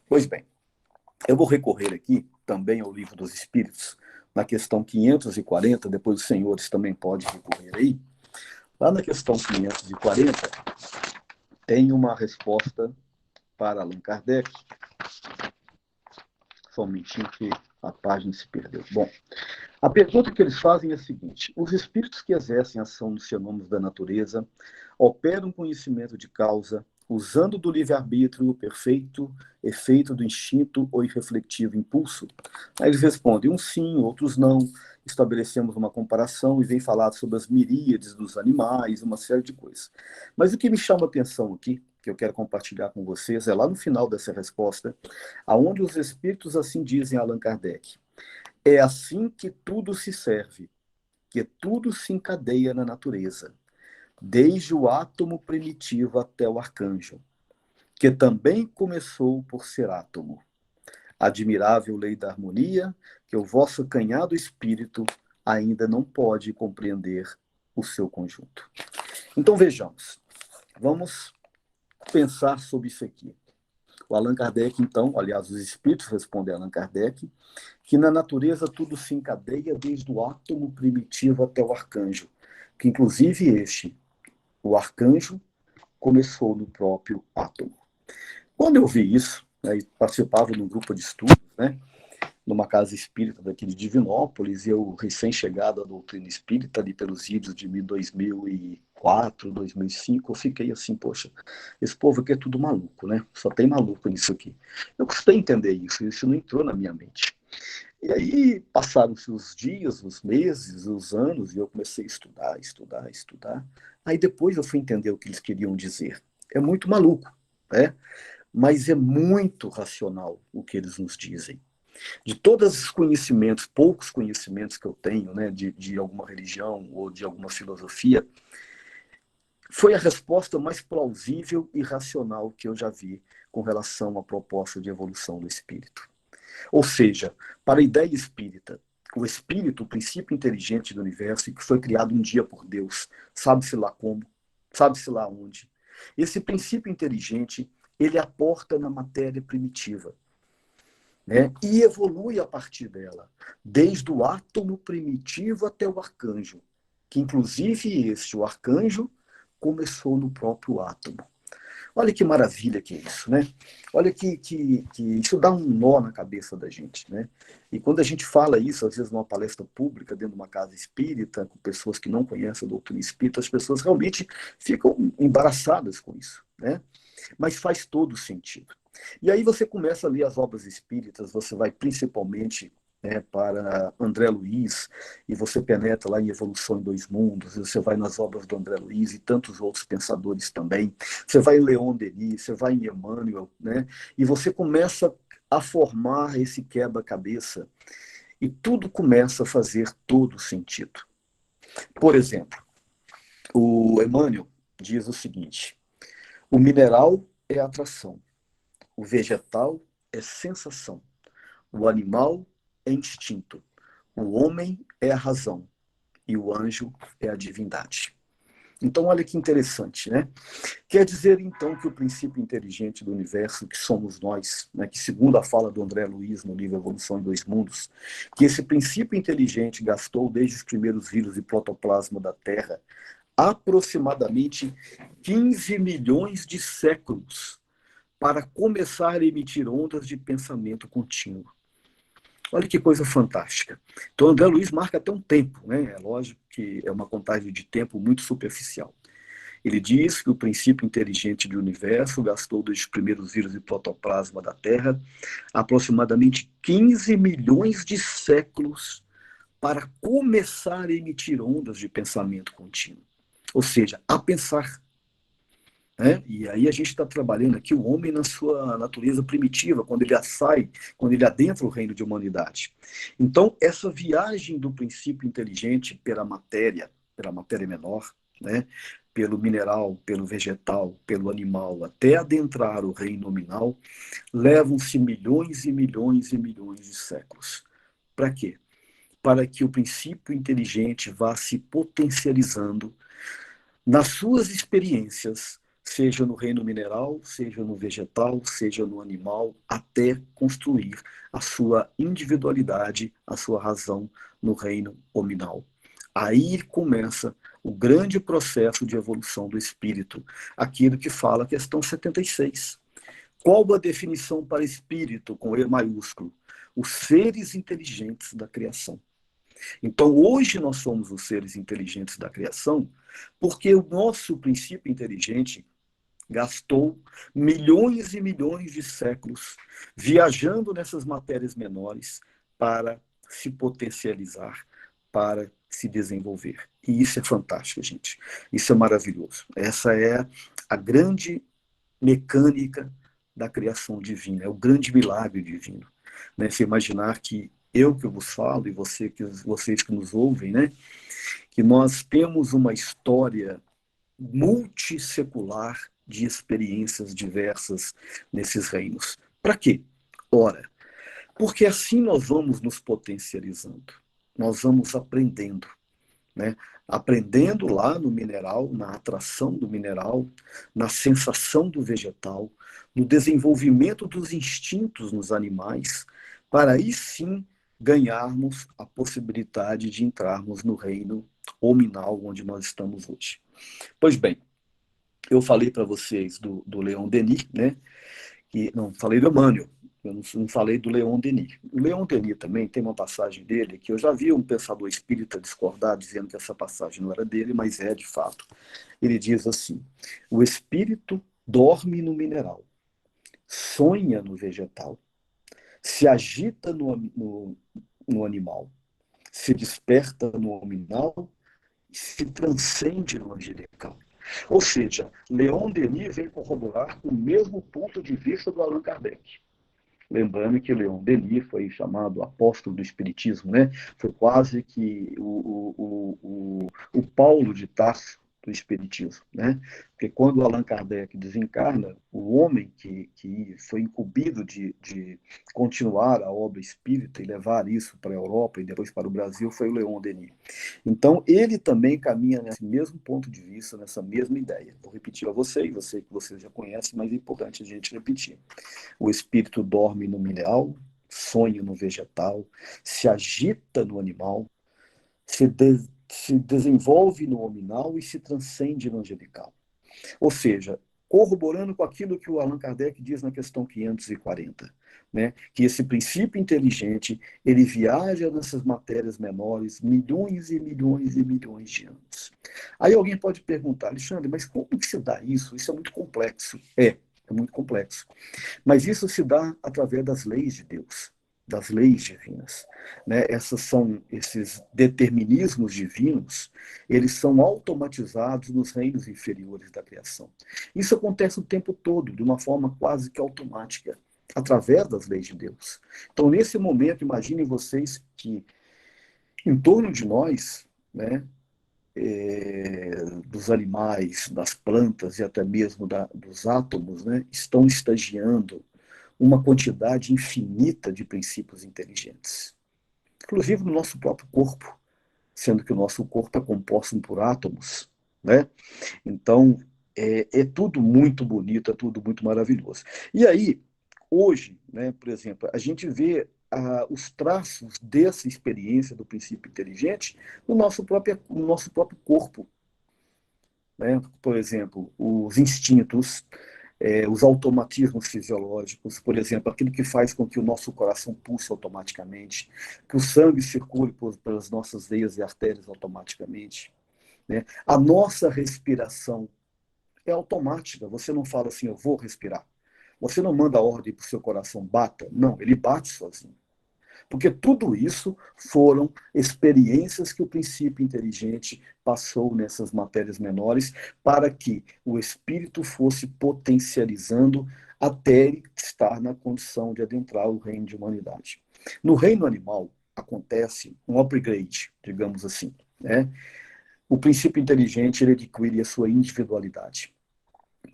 Pois bem, eu vou recorrer aqui também ao Livro dos Espíritos, na questão 540, depois os senhores também podem recorrer aí. Lá na questão 540, tem uma resposta para Allan Kardec. Só um minutinho que a página se perdeu. Bom, a pergunta que eles fazem é a seguinte: os espíritos que exercem ação nos fenômenos da natureza operam conhecimento de causa, usando do livre-arbítrio o perfeito efeito do instinto ou irrefletivo impulso? Aí eles respondem, uns sim, outros não. Estabelecemos uma comparação e vem falar sobre as miríades dos animais, uma série de coisas. Mas o que me chama a atenção aqui, que eu quero compartilhar com vocês, é lá no final dessa resposta, aonde os espíritos assim dizem a Allan Kardec. É assim que tudo se serve, que tudo se encadeia na natureza, desde o átomo primitivo até o arcanjo, que também começou por ser átomo. Admirável lei da harmonia, que o vosso acanhado espírito ainda não pode compreender o seu conjunto. Então vejamos, vamos pensar sobre isso aqui. O Allan Kardec, então, aliás, os espíritos respondem a Allan Kardec, que na natureza tudo se encadeia desde o átomo primitivo até o arcanjo, que inclusive o arcanjo, começou no próprio átomo. Quando eu vi isso, né, participava de um grupo de estudos, né, numa casa espírita daqui de Divinópolis, e eu recém-chegado à doutrina espírita, ali pelos idos de 2004, 2005, eu fiquei assim, poxa, esse povo aqui é tudo maluco, né? Só tem maluco nisso aqui. Eu custei entender isso não entrou na minha mente. E aí passaram-se os dias, os meses, os anos, e eu comecei a estudar. Aí depois eu fui entender o que eles queriam dizer. É muito maluco, né? mas é muito racional o que eles nos dizem. De todos os conhecimentos, poucos conhecimentos que eu tenho, né, de alguma religião ou de alguma filosofia, foi a resposta mais plausível e racional que eu já vi com relação à proposta de evolução do espírito. Ou seja, para a ideia espírita, o espírito, o princípio inteligente do universo, que foi criado um dia por Deus, sabe-se lá como, sabe-se lá onde. Esse princípio inteligente, ele aporta na matéria primitiva, né? E evolui a partir dela, desde o átomo primitivo até o arcanjo, que inclusive o arcanjo, começou no próprio átomo. Olha que maravilha que é isso, né? Olha que isso dá um nó na cabeça da gente, né? E quando a gente fala isso, às vezes numa palestra pública, dentro de uma casa espírita, com pessoas que não conhecem a doutrina espírita, as pessoas realmente ficam embaraçadas com isso, né? Mas faz todo sentido. E aí você começa a ler as obras espíritas, você vai principalmente, né, para André Luiz, e você penetra lá em Evolução em Dois Mundos, você vai nas obras do André Luiz e tantos outros pensadores também, você vai em Leon Denis, você vai em Emmanuel, né, e você começa a formar esse quebra-cabeça, e tudo começa a fazer todo sentido. Por exemplo, o Emmanuel diz o seguinte: o mineral é atração, o vegetal é sensação, o animal é instinto, o homem é a razão e o anjo é a divindade. Então, olha que interessante, né? Quer dizer, então, que o princípio inteligente do universo, que somos nós, né, que segundo a fala do André Luiz no livro Evolução em Dois Mundos, que esse princípio inteligente gastou desde os primeiros vírus e protoplasma da Terra aproximadamente 15 milhões de séculos para começar a emitir ondas de pensamento contínuo. Olha que coisa fantástica. Então, André Luiz marca até um tempo, né? É lógico que é uma contagem de tempo muito superficial. Ele diz que o princípio inteligente do universo gastou dos primeiros vírus e protoplasma da Terra aproximadamente 15 milhões de séculos para começar a emitir ondas de pensamento contínuo. Ou seja, a pensar. Né? E aí a gente está trabalhando aqui o homem na sua natureza primitiva, quando ele sai, quando ele adentra o reino de humanidade. Então, essa viagem do princípio inteligente pela matéria menor, né? Pelo mineral, pelo vegetal, pelo animal, até adentrar o reino nominal, levam-se milhões e milhões e milhões de séculos. Para quê? Para que o princípio inteligente vá se potencializando nas suas experiências, seja no reino mineral, seja no vegetal, seja no animal, até construir a sua individualidade, a sua razão no reino hominal. Aí começa o grande processo de evolução do espírito, aquilo que fala a questão 76. Qual a definição para espírito, com E maiúsculo? Os seres inteligentes da criação. Então, hoje nós somos os seres inteligentes da criação, porque o nosso princípio inteligente gastou milhões e milhões de séculos viajando nessas matérias menores para se potencializar, para se desenvolver. E isso é fantástico, gente. Isso é maravilhoso. Essa é a grande mecânica da criação divina, é o grande milagre divino. Né? Se imaginar que eu que vos falo e vocês que nos ouvem, né? Que nós temos uma história multissecular de experiências diversas nesses reinos. Para quê? Ora, porque assim nós vamos nos potencializando, nós vamos aprendendo, né? Aprendendo lá no mineral, na atração do mineral, na sensação do vegetal, no desenvolvimento dos instintos nos animais, para aí sim ganharmos a possibilidade de entrarmos no reino hominal onde nós estamos hoje. Pois bem, eu falei para vocês do Leon Denis, né? Que, não, falei do Emmanuel, eu não falei do Leon Denis. O Leon Denis também tem uma passagem dele que eu já vi um pensador espírita discordar, dizendo que essa passagem não era dele, mas é de fato. Ele diz assim: o espírito dorme no mineral, sonha no vegetal, se agita no animal, se desperta no hominal e se transcende no angelical. Ou seja, Leon Denis vem corroborar o mesmo ponto de vista do Allan Kardec. Lembrando que Leon Denis foi chamado apóstolo do Espiritismo, né? Foi quase que o Paulo de Tarso do Espiritismo, né? Porque quando Allan Kardec desencarna, o homem que foi incumbido de continuar a obra espírita e levar isso para a Europa e depois para o Brasil foi o Leon Denis. Então, ele também caminha nesse mesmo ponto de vista, nessa mesma ideia. Vou repetir a você, e você que você já conhece, mas é importante a gente repetir. O espírito dorme no mineral, sonha no vegetal, se agita no animal, se desenvolve no hominal e se transcende no angelical. Ou seja, corroborando com aquilo que o Allan Kardec diz na questão 540, né? Que esse princípio inteligente, ele viaja nessas matérias menores milhões e milhões e milhões de anos. Aí alguém pode perguntar, Alexandre, mas como que se dá isso? Isso é muito complexo. É muito complexo. Mas isso se dá através das leis de Deus, das leis divinas, né? Esses determinismos divinos, eles são automatizados nos reinos inferiores da criação. Isso acontece o tempo todo, de uma forma quase que automática, através das leis de Deus. Então, nesse momento, imaginem vocês que em torno de nós, né, dos animais, das plantas e até mesmo dos átomos, né, estão estagiando uma quantidade infinita de princípios inteligentes, inclusive no nosso próprio corpo, sendo que o nosso corpo é composto por átomos, né? Então, é tudo muito bonito, é tudo muito maravilhoso. E aí, hoje, né, por exemplo, a gente vê os traços dessa experiência do princípio inteligente no nosso próprio corpo, né? Por exemplo, os instintos, os automatismos fisiológicos, por exemplo, aquilo que faz com que o nosso coração pulse automaticamente, que o sangue circule pelas nossas veias e artérias automaticamente, né? A nossa respiração é automática, você não fala assim, eu vou respirar. Você não manda a ordem para o seu coração, bata. Não, ele bate sozinho. Porque tudo isso foram experiências que o princípio inteligente passou nessas matérias menores para que o espírito fosse potencializando até ele estar na condição de adentrar o reino de humanidade. No reino animal acontece um upgrade, digamos assim, né? O princípio inteligente ele adquire a sua individualidade.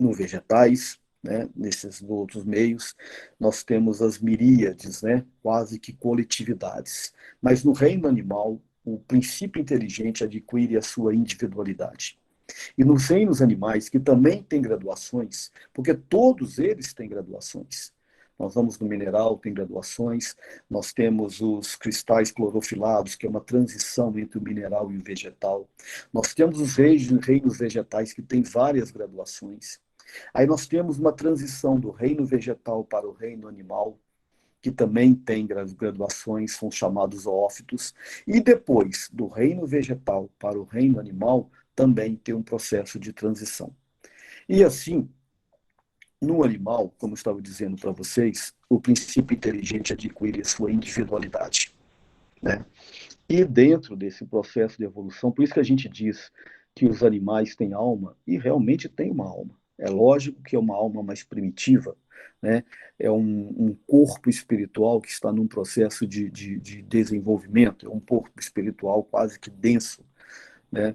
No vegetais, né, nesses outros meios, nós temos as miríades, né, quase que coletividades. Mas no reino animal, o princípio inteligente adquire a sua individualidade. E nos reinos animais, que também têm graduações, porque todos eles têm graduações. Nós vamos no mineral, tem graduações, nós temos os cristais clorofilados, que é uma transição entre o mineral e o vegetal. Nós temos os reinos vegetais, que têm várias graduações. Aí nós temos uma transição do reino vegetal para o reino animal, que também tem graduações, são chamados zoófitos, e depois do reino vegetal para o reino animal, também tem um processo de transição. E assim, no animal, como eu estava dizendo para vocês, o princípio inteligente adquire a sua individualidade, né? E dentro desse processo de evolução, por isso que a gente diz que os animais têm alma, e realmente têm uma alma. É lógico que é uma alma mais primitiva, né? É um corpo espiritual que está num processo de desenvolvimento, é um corpo espiritual quase que denso, né?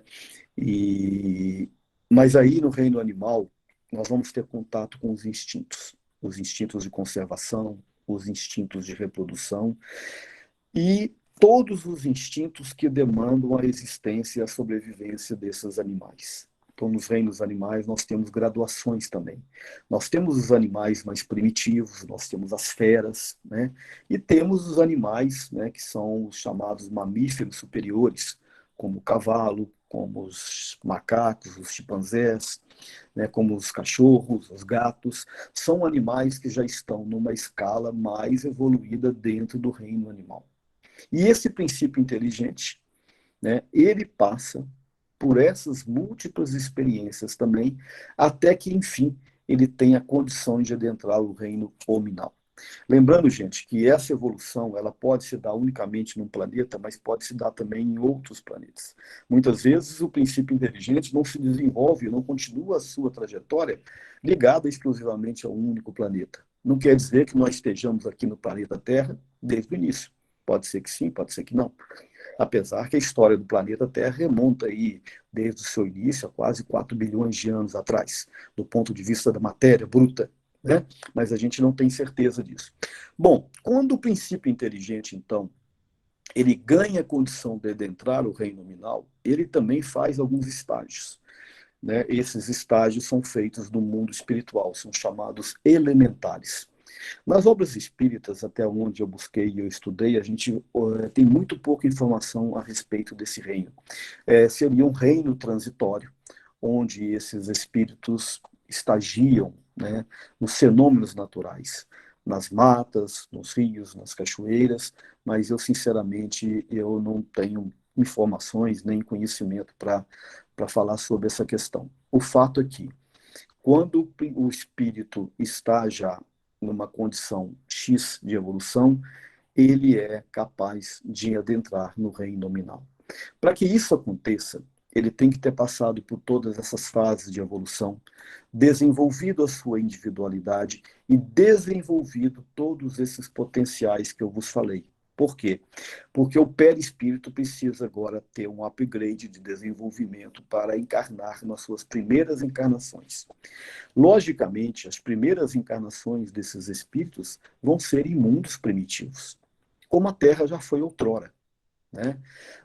E, mas aí no reino animal, nós vamos ter contato com os instintos de conservação, os instintos de reprodução, e todos os instintos que demandam a existência e a sobrevivência desses animais. Então, nos reinos animais, nós temos graduações também. Nós temos os animais mais primitivos, nós temos as feras, né? E temos os animais, né, que são os chamados mamíferos superiores, como o cavalo, como os macacos, os chimpanzés, né, como os cachorros, os gatos. São animais que já estão numa escala mais evoluída dentro do reino animal. E esse princípio inteligente, né, ele passa por essas múltiplas experiências também, até que, enfim, ele tenha condições de adentrar o reino hominal. Lembrando, gente, que essa evolução ela pode se dar unicamente num planeta, mas pode se dar também em outros planetas. Muitas vezes o princípio inteligente não se desenvolve, não continua a sua trajetória ligada exclusivamente a um único planeta. Não quer dizer que nós estejamos aqui no planeta Terra desde o início. Pode ser que sim, pode ser que não. Apesar que a história do planeta Terra remonta aí desde o seu início a quase 4 bilhões de anos atrás, do ponto de vista da matéria bruta, né? Mas a gente não tem certeza disso. Bom, quando o princípio inteligente, então, ele ganha a condição de adentrar o reino nominal, ele também faz alguns estágios, né? Esses estágios são feitos no mundo espiritual, são chamados elementares. Nas obras espíritas, até onde eu busquei e eu estudei, a gente tem muito pouca informação a respeito desse reino. Seria um reino transitório, onde esses espíritos estagiam, né, nos fenômenos naturais, nas matas, nos rios, nas cachoeiras, mas eu, sinceramente, eu não tenho informações nem conhecimento para falar sobre essa questão. O fato é que, quando o espírito está já numa condição X de evolução, ele é capaz de adentrar no reino nominal. Para que isso aconteça, ele tem que ter passado por todas essas fases de evolução, desenvolvido a sua individualidade e desenvolvido todos esses potenciais que eu vos falei. Por quê? Porque o perispírito precisa agora ter um upgrade de desenvolvimento para encarnar nas suas primeiras encarnações. Logicamente, as primeiras encarnações desses espíritos vão ser em mundos primitivos, como a Terra já foi outrora, né?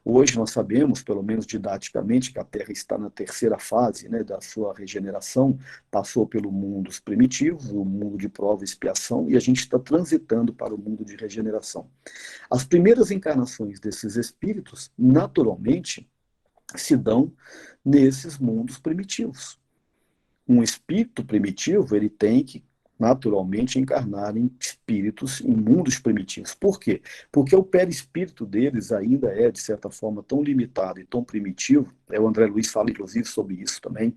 Hoje nós sabemos, pelo menos didaticamente, que a Terra está na terceira fase, né, da sua regeneração, passou pelo mundo primitivo, o mundo de prova e expiação, e a gente está transitando para o mundo de regeneração. As primeiras encarnações desses espíritos, naturalmente, se dão nesses mundos primitivos. Um espírito primitivo, ele tem que naturalmente encarnar em espíritos, em mundos primitivos. Por quê? Porque o perispírito deles ainda é, de certa forma, tão limitado e tão primitivo, o André Luiz fala, inclusive, sobre isso também,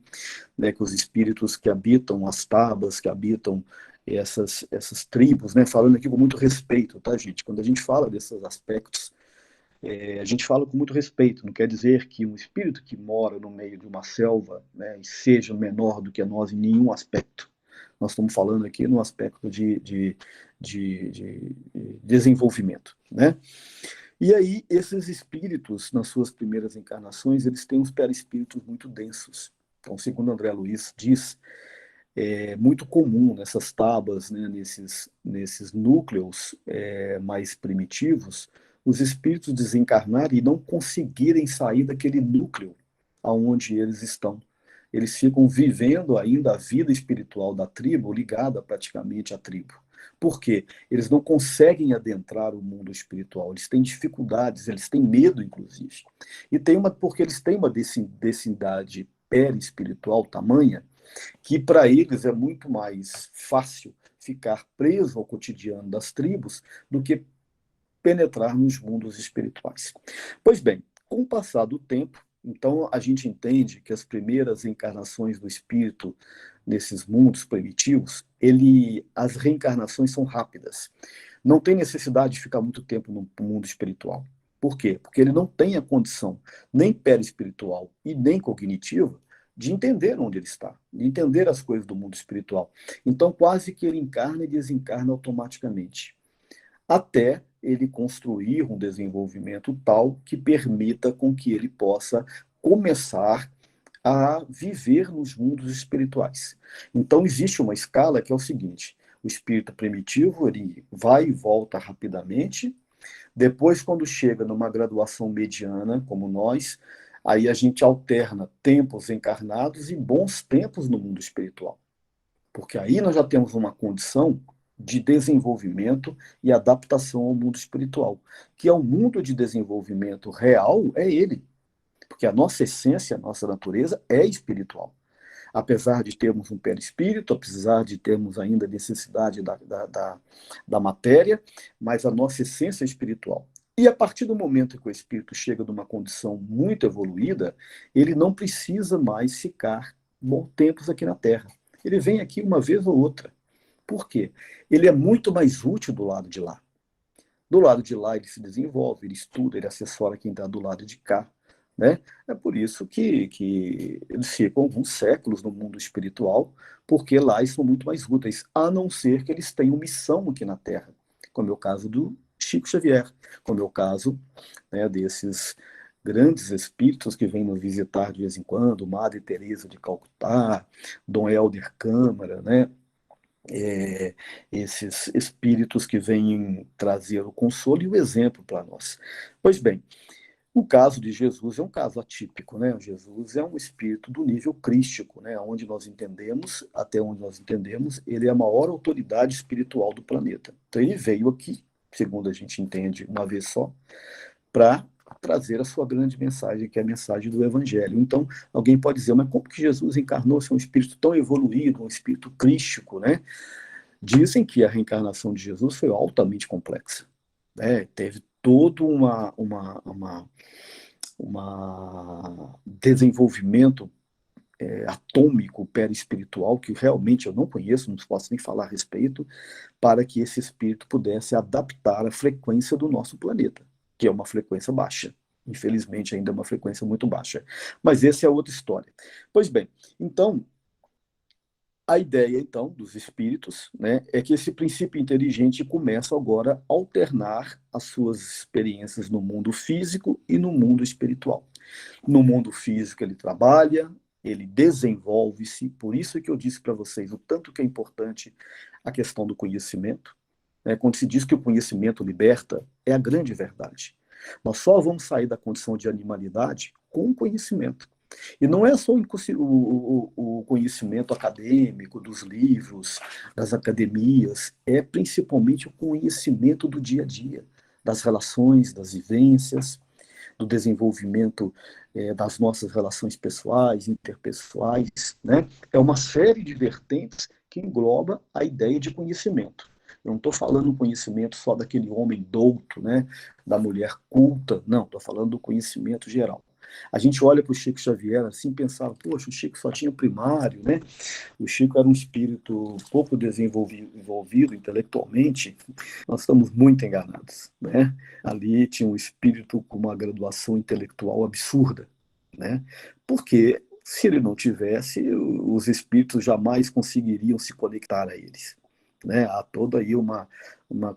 né, que os espíritos que habitam as tabas, que habitam essas tribos, né, falando aqui com muito respeito, tá, gente? Quando a gente fala desses aspectos, a gente fala com muito respeito, não quer dizer que um espírito que mora no meio de uma selva, né, seja menor do que nós em nenhum aspecto. Nós estamos falando aqui no aspecto de desenvolvimento, né? E aí, esses espíritos, nas suas primeiras encarnações, eles têm uns perispíritos muito densos. Então, segundo André Luiz diz, é muito comum nessas tabas, né, nesses núcleos mais primitivos, os espíritos desencarnarem e não conseguirem sair daquele núcleo aonde eles estão. Eles ficam vivendo ainda a vida espiritual da tribo, ligada praticamente à tribo. Por quê? Eles não conseguem adentrar o mundo espiritual, eles têm dificuldades, eles têm medo, inclusive. Porque eles têm uma densidade perispiritual tamanha que para eles é muito mais fácil ficar preso ao cotidiano das tribos do que penetrar nos mundos espirituais. Pois bem, com o passar do tempo, então a gente entende que as primeiras encarnações do espírito nesses mundos primitivos, as reencarnações são rápidas. Não tem necessidade de ficar muito tempo no mundo espiritual. Por quê? Porque ele não tem a condição nem perispiritual e nem cognitiva de entender onde ele está, de entender as coisas do mundo espiritual. Então, quase que ele encarna e desencarna automaticamente, até ele construir um desenvolvimento tal que permita com que ele possa começar a viver nos mundos espirituais. Então, existe uma escala que é o seguinte: o espírito primitivo, ele vai e volta rapidamente, depois, quando chega numa graduação mediana, como nós, aí a gente alterna tempos encarnados e bons tempos no mundo espiritual. Porque aí nós já temos uma condição de desenvolvimento e adaptação ao mundo espiritual, que é o mundo de desenvolvimento real, é ele. Porque a nossa essência, a nossa natureza é espiritual. Apesar de termos um perispírito, apesar de termos ainda necessidade da matéria, mas a nossa essência é espiritual. E a partir do momento que o espírito chega numa condição muito evoluída, ele não precisa mais ficar bons tempos aqui na Terra. Ele vem aqui uma vez ou outra, Por quê? Ele é muito mais útil do lado de lá. Do lado de lá ele se desenvolve, ele estuda, ele assessora quem está do lado de cá. Né? É por isso que eles ficam alguns séculos no mundo espiritual, porque lá eles são muito mais úteis, a não ser que eles tenham missão aqui na Terra, como é o caso do Chico Xavier, como é o caso, né, desses grandes espíritos que vêm nos visitar de vez em quando, Madre Teresa de Calcutá, Dom Helder Câmara, né? Esses espíritos que vêm trazer o consolo e o exemplo para nós. Pois bem, o caso de Jesus é um caso atípico, né? Jesus é um espírito do nível crístico, né? Onde nós entendemos, até onde nós entendemos, ele é a maior autoridade espiritual do planeta. Então ele veio aqui, segundo a gente entende, uma vez só, para trazer a sua grande mensagem, que é a mensagem do Evangelho. Então, alguém pode dizer, mas como que Jesus encarnou-se um espírito tão evoluído, um espírito crístico, né? Dizem que a reencarnação de Jesus foi altamente complexa, né? Teve todo desenvolvimento atômico, perispiritual, que realmente eu não conheço, não posso nem falar a respeito, para que esse espírito pudesse adaptar a frequência do nosso planeta, que é uma frequência baixa. Infelizmente, ainda é uma frequência muito baixa. Mas essa é outra história. Pois bem, então, a ideia, então, dos espíritos, né, é que esse princípio inteligente começa agora a alternar as suas experiências no mundo físico e no mundo espiritual. No mundo físico ele trabalha, ele desenvolve-se, por isso que eu disse para vocês o tanto que é importante a questão do conhecimento. Né? Quando se diz que o conhecimento liberta, é a grande verdade. Nós só vamos sair da condição de animalidade com o conhecimento. E não é só o conhecimento acadêmico, dos livros, das academias, é principalmente o conhecimento do dia a dia, das relações, das vivências, do desenvolvimento das nossas relações pessoais, interpessoais, né? É uma série de vertentes que engloba a ideia de conhecimento. Eu não estou falando do conhecimento só daquele homem douto, né? Da mulher culta, não, estou falando do conhecimento geral. A gente olha para o Chico Xavier assim e pensava, poxa, o Chico só tinha primário, né? O Chico era um espírito pouco desenvolvido intelectualmente. Nós estamos muito enganados, né? Ali tinha um espírito com uma graduação intelectual absurda, né? Porque se ele não tivesse, os espíritos jamais conseguiriam se conectar a eles. Né? Há toda aí uma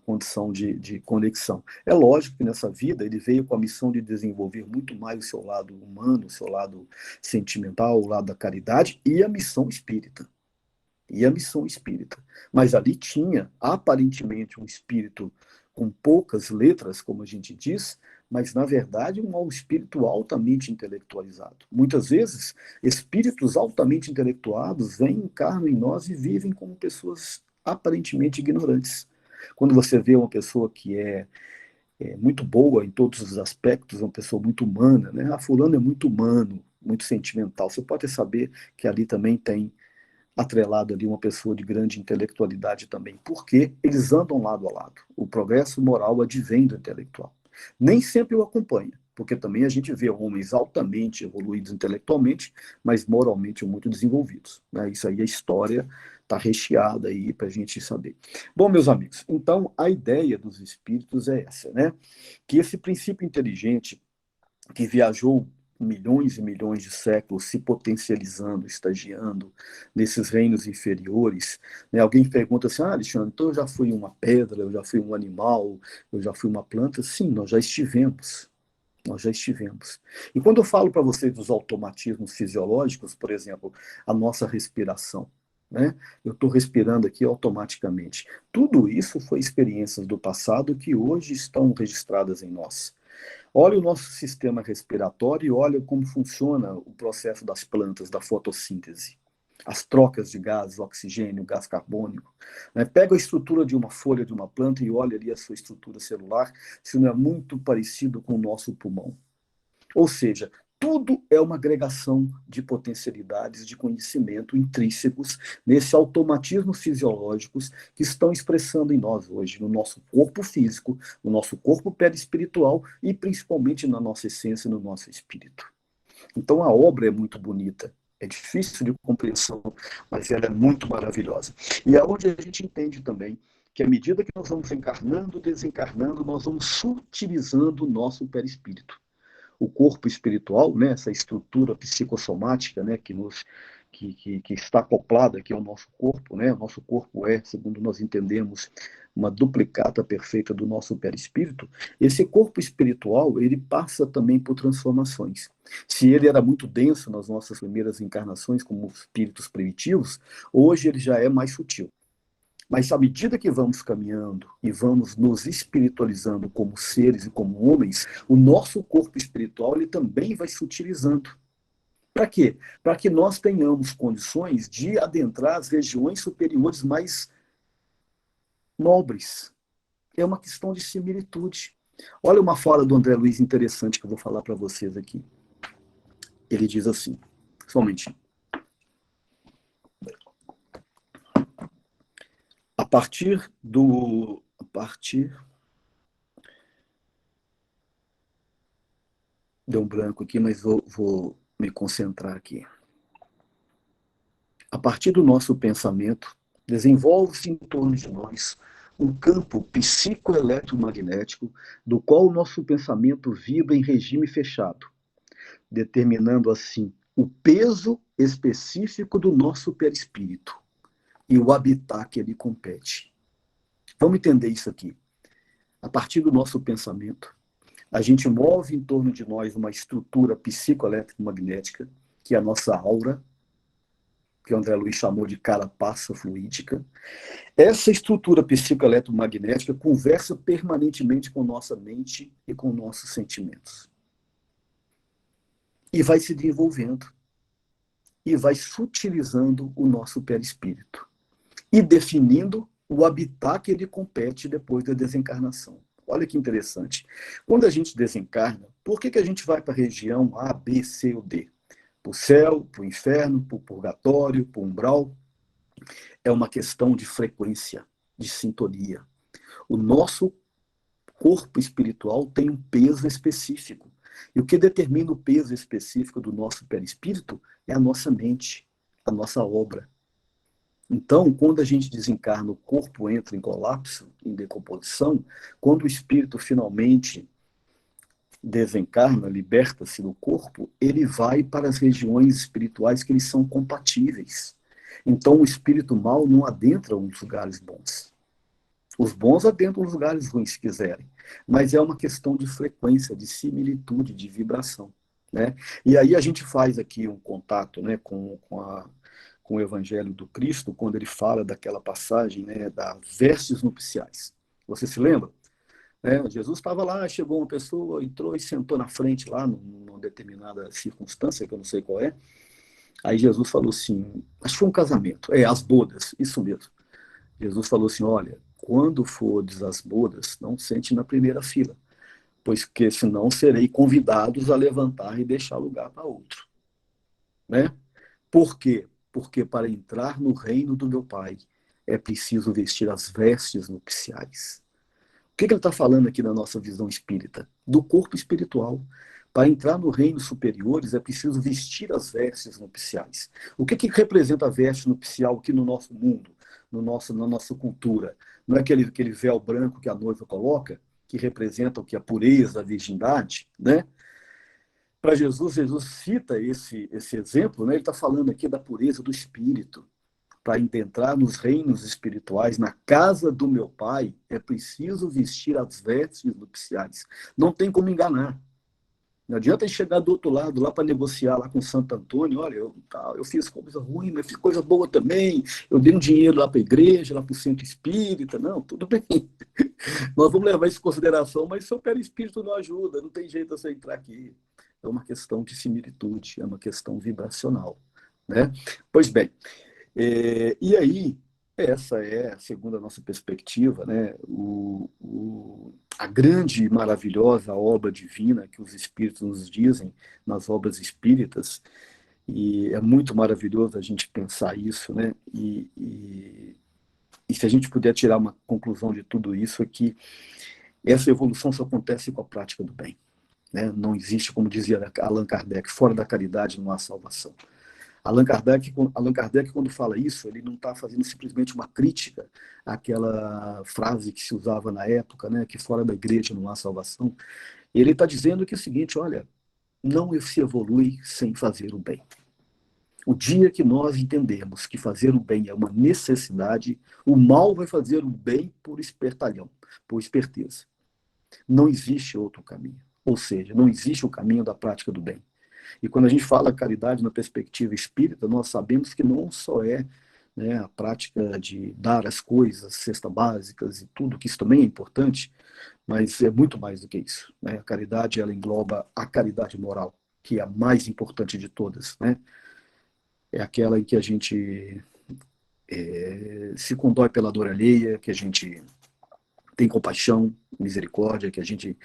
condição de conexão. É lógico que nessa vida ele veio com a missão de desenvolver muito mais o seu lado humano, o seu lado sentimental, o lado da caridade e a missão espírita. E a missão espírita. Mas ali tinha, aparentemente, um espírito com poucas letras, como a gente diz, mas, na verdade, um espírito altamente intelectualizado. Muitas vezes, espíritos altamente intelectuados vêm, encarnam em nós e vivem como pessoas aparentemente ignorantes. Quando você vê uma pessoa que é muito boa em todos os aspectos, uma pessoa muito humana, né? Fulano é muito humano, muito sentimental. Você pode saber que ali também tem atrelado ali uma pessoa de grande intelectualidade também, porque eles andam lado a lado. O progresso moral advém do intelectual. Nem sempre o acompanha, porque também a gente vê homens altamente evoluídos intelectualmente, mas moralmente muito desenvolvidos. Né? Isso aí, a história está recheada aí para a gente saber. Bom, meus amigos, então a ideia dos espíritos é essa, né? Que esse princípio inteligente que viajou milhões e milhões de séculos se potencializando, estagiando nesses reinos inferiores. Né? Alguém pergunta assim, Alexandre, então eu já fui uma pedra, eu já fui um animal, eu já fui uma planta? Sim, nós já estivemos. Nós já estivemos. E quando eu falo para vocês dos automatismos fisiológicos, por exemplo, a nossa respiração, né? Eu estou respirando aqui automaticamente. Tudo isso foi experiências do passado que hoje estão registradas em nós. Olha o nosso sistema respiratório e olha como funciona o processo das plantas, da fotossíntese. As trocas de gases, oxigênio, gás carbônico. Né? Pega a estrutura de uma folha de uma planta e olha ali a sua estrutura celular, se não é muito parecido com o nosso pulmão. Ou seja, tudo é uma agregação de potencialidades de conhecimento intrínsecos nesse automatismo fisiológicos que estão expressando em nós hoje, no nosso corpo físico, no nosso corpo perispiritual e principalmente na nossa essência, no nosso espírito. Então a obra é muito bonita, é difícil de compreensão, mas ela é muito maravilhosa. E é onde a gente entende também que à medida que nós vamos encarnando, desencarnando, nós vamos sutilizando o nosso perispírito. O corpo espiritual, né, essa estrutura psicossomática, né, que está acoplada aqui ao nosso corpo, né? O nosso corpo é, segundo nós entendemos, uma duplicata perfeita do nosso perispírito. Esse corpo espiritual, ele passa também por transformações. Se ele era muito denso nas nossas primeiras encarnações, como espíritos primitivos, hoje ele já é mais sutil. Mas à medida que vamos caminhando e vamos nos espiritualizando como seres e como homens, o nosso corpo espiritual ele também vai se utilizando. Para quê? Para que nós tenhamos condições de adentrar as regiões superiores mais nobres. É uma questão de similitude. Olha uma fala do André Luiz interessante que eu vou falar para vocês aqui. Ele diz assim, somente. A partir deu um branco aqui, mas vou me concentrar aqui. A partir do nosso pensamento, desenvolve-se em torno de nós um campo psicoeletromagnético do qual o nosso pensamento vibra em regime fechado, determinando assim o peso específico do nosso perispírito e o habitat que ele compete. Vamos entender isso aqui. A partir do nosso pensamento, a gente move em torno de nós uma estrutura psicoeletromagnética, que é a nossa aura, que o André Luiz chamou de carapaça fluídica. Essa estrutura psicoeletromagnética conversa permanentemente com nossa mente e com nossos sentimentos. E vai se desenvolvendo. E vai sutilizando o nosso perispírito. E definindo o habitat que ele compete depois da desencarnação. Olha que interessante. Quando a gente desencarna, por que a gente vai para a região A, B, C ou D? Para o céu, para o inferno, para o purgatório, para o umbral? É uma questão de frequência, de sintonia. O nosso corpo espiritual tem um peso específico. E o que determina o peso específico do nosso perispírito é a nossa mente, a nossa obra. Então, quando a gente desencarna, o corpo entra em colapso, em decomposição, quando o espírito finalmente desencarna, liberta-se do corpo, ele vai para as regiões espirituais que eles são compatíveis. Então, o espírito mau não adentra os lugares bons. Os bons adentram os lugares ruins, se quiserem. Mas é uma questão de frequência, de similitude, de vibração. Né? E aí a gente faz aqui um contato, né, com o Evangelho do Cristo, quando ele fala daquela passagem, né, das vestes nupciais. Você se lembra? Jesus estava lá, chegou uma pessoa, entrou e sentou na frente lá, numa determinada circunstância, que eu não sei qual é. Aí Jesus falou assim, acho que foi um casamento, as bodas, isso mesmo. Jesus falou assim, olha, quando fordes às bodas, não sente na primeira fila, pois que senão serei convidados a levantar e deixar lugar para outro. Né? Por quê? Porque para entrar no reino do meu Pai é preciso vestir as vestes nupciais. O que ele está falando aqui na nossa visão espírita? Do corpo espiritual. Para entrar no reino superiores é preciso vestir as vestes nupciais. O que representa a veste nupcial aqui no nosso mundo, na nossa cultura? Não é aquele véu branco que a noiva coloca, que representa o que? A pureza, a virgindade, né? Para Jesus cita esse exemplo, né? Ele está falando aqui da pureza do espírito. Para entrar nos reinos espirituais, na casa do meu Pai, é preciso vestir as vestes nupciais. Não tem como enganar. Não adianta chegar do outro lado, lá para negociar lá com Santo Antônio, olha, eu fiz coisa ruim, mas fiz coisa boa também, eu dei um dinheiro lá para a igreja, lá para o centro espírita, não, tudo bem. Nós vamos levar isso em consideração, mas seu perispírito não ajuda, não tem jeito de você entrar aqui. É uma questão de similitude, é uma questão vibracional. Né? Pois bem, e aí, essa é, segundo a nossa perspectiva, né, a grande e maravilhosa obra divina que os espíritos nos dizem nas obras espíritas, e é muito maravilhoso a gente pensar isso, né, e se a gente puder tirar uma conclusão de tudo isso, é que essa evolução só acontece com a prática do bem. Né? Não existe, como dizia Allan Kardec, fora da caridade não há salvação. Allan Kardec, quando fala isso, ele não está fazendo simplesmente uma crítica àquela frase que se usava na época, né, que fora da igreja não há salvação. Ele está dizendo que é o seguinte, olha, não se evolui sem fazer o bem. O dia que nós entendemos que fazer o bem é uma necessidade, o mal vai fazer o bem por espertalhão, por esperteza. Não existe outro caminho. Ou seja, não existe o caminho da prática do bem. E quando a gente fala caridade na perspectiva espírita, nós sabemos que não só é, né, a prática de dar as coisas, cestas básicas e tudo, que isso também é importante, mas é muito mais do que isso, né? A caridade, ela engloba a caridade moral, que é a mais importante de todas, né? É aquela em que a gente se condói pela dor alheia, que a gente tem compaixão, misericórdia, que a gente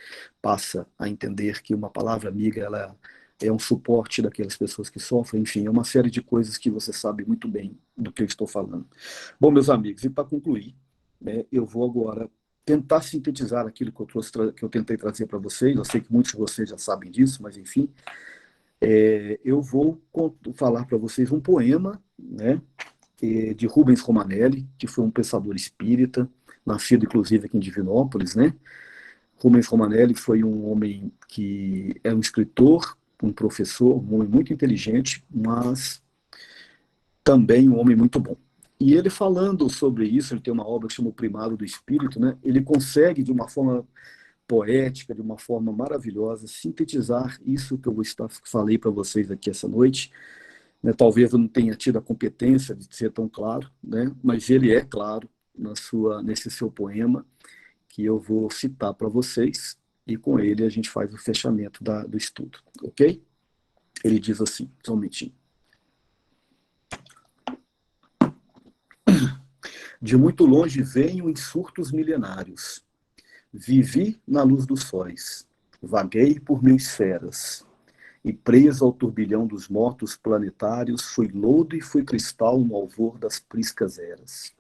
passa a entender que uma palavra amiga, ela é um suporte daquelas pessoas que sofrem, enfim, é uma série de coisas que você sabe muito bem do que eu estou falando. Bom, meus amigos, e para concluir, né, eu vou agora tentar sintetizar aquilo que eu tentei trazer para vocês. Eu sei que muitos de vocês já sabem disso, mas enfim, eu vou falar para vocês um poema, né, de Rubens Romanelli, que foi um pensador espírita, nascido inclusive aqui em Divinópolis, né? Rubens Romanelli foi um homem que é um escritor, um professor, um homem muito inteligente, mas também um homem muito bom. E ele falando sobre isso, ele tem uma obra que chama O Primado do Espírito, né? Ele consegue, de uma forma poética, de uma forma maravilhosa, sintetizar isso que eu falei para vocês aqui essa noite, né? Talvez eu não tenha tido a competência de ser tão claro, né? Mas ele é claro nesse seu poema, que eu vou citar para vocês, e com ele a gente faz o fechamento do estudo, ok? Ele diz assim, só um minutinho. De muito longe venho em surtos milenários, vivi na luz dos sóis, vaguei por mil esferas, e preso ao turbilhão dos mortos planetários, fui lodo e fui cristal no alvor das priscas eras.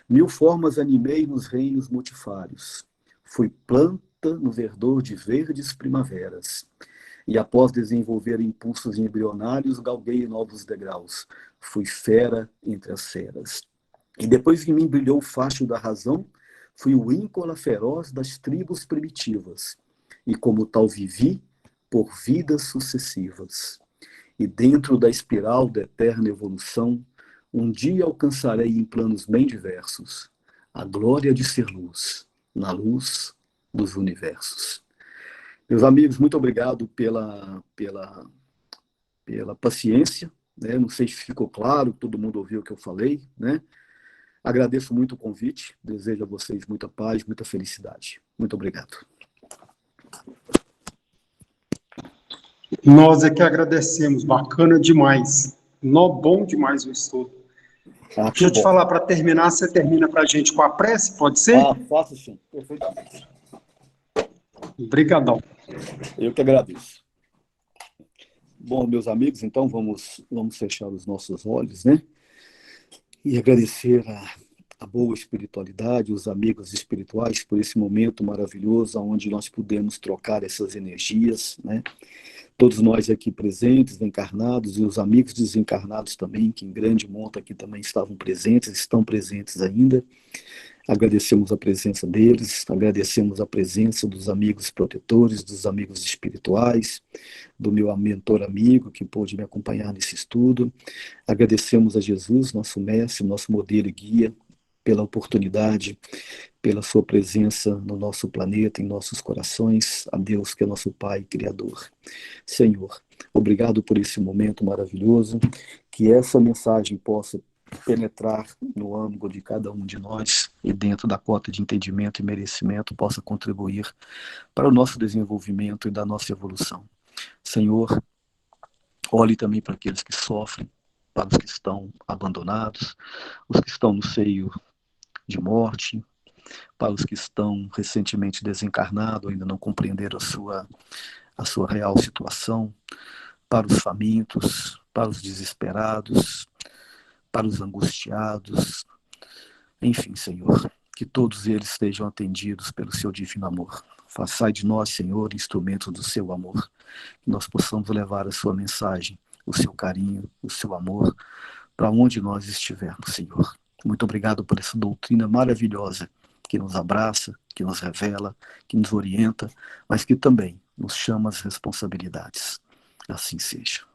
Mil formas animei nos reinos multifários, fui planta no verdor de verdes primaveras, e após desenvolver impulsos embrionários, galguei novos degraus, fui fera entre as feras. E depois que me brilhou o facho da razão, fui o íncola feroz das tribos primitivas, e como tal vivi por vidas sucessivas. E dentro da espiral da eterna evolução, um dia alcançarei em planos bem diversos a glória de ser luz, na luz dos universos. Meus amigos, muito obrigado pela paciência, né? Não sei se ficou claro, todo mundo ouviu o que eu falei, né? Agradeço muito o convite, desejo a vocês muita paz, muita felicidade. Muito obrigado. Nós é que agradecemos, bacana demais. Bom demais o estudo. Deixa eu te falar, para terminar, você termina para a gente com a prece, pode ser? Faço sim, perfeitamente. Obrigadão. Eu que agradeço. Bom, meus amigos, então vamos fechar os nossos olhos, né? E agradecer a boa espiritualidade, os amigos espirituais, por esse momento maravilhoso, onde nós pudemos trocar essas energias, né? Todos nós aqui presentes, encarnados, e os amigos desencarnados também, que em grande monta aqui também estavam presentes, estão presentes ainda. Agradecemos a presença deles, agradecemos a presença dos amigos protetores, dos amigos espirituais, do meu mentor amigo que pôde me acompanhar nesse estudo. Agradecemos a Jesus, nosso mestre, nosso modelo e guia, pela oportunidade, pela sua presença no nosso planeta, em nossos corações, a Deus que é nosso Pai Criador. Senhor, obrigado por esse momento maravilhoso, que essa mensagem possa penetrar no âmago de cada um de nós e dentro da cota de entendimento e merecimento possa contribuir para o nosso desenvolvimento e da nossa evolução. Senhor, olhe também para aqueles que sofrem, para os que estão abandonados, os que estão no seio de morte, para os que estão recentemente desencarnados, ainda não compreenderam a sua real situação, para os famintos, para os desesperados, para os angustiados, enfim, Senhor, que todos eles estejam atendidos pelo seu divino amor. Façai de nós, Senhor, instrumentos do seu amor, que nós possamos levar a sua mensagem o seu carinho, o seu amor, para onde nós estivermos, Senhor. Muito obrigado por essa doutrina maravilhosa que nos abraça, que nos revela, que nos orienta, mas que também nos chama às responsabilidades. Assim seja.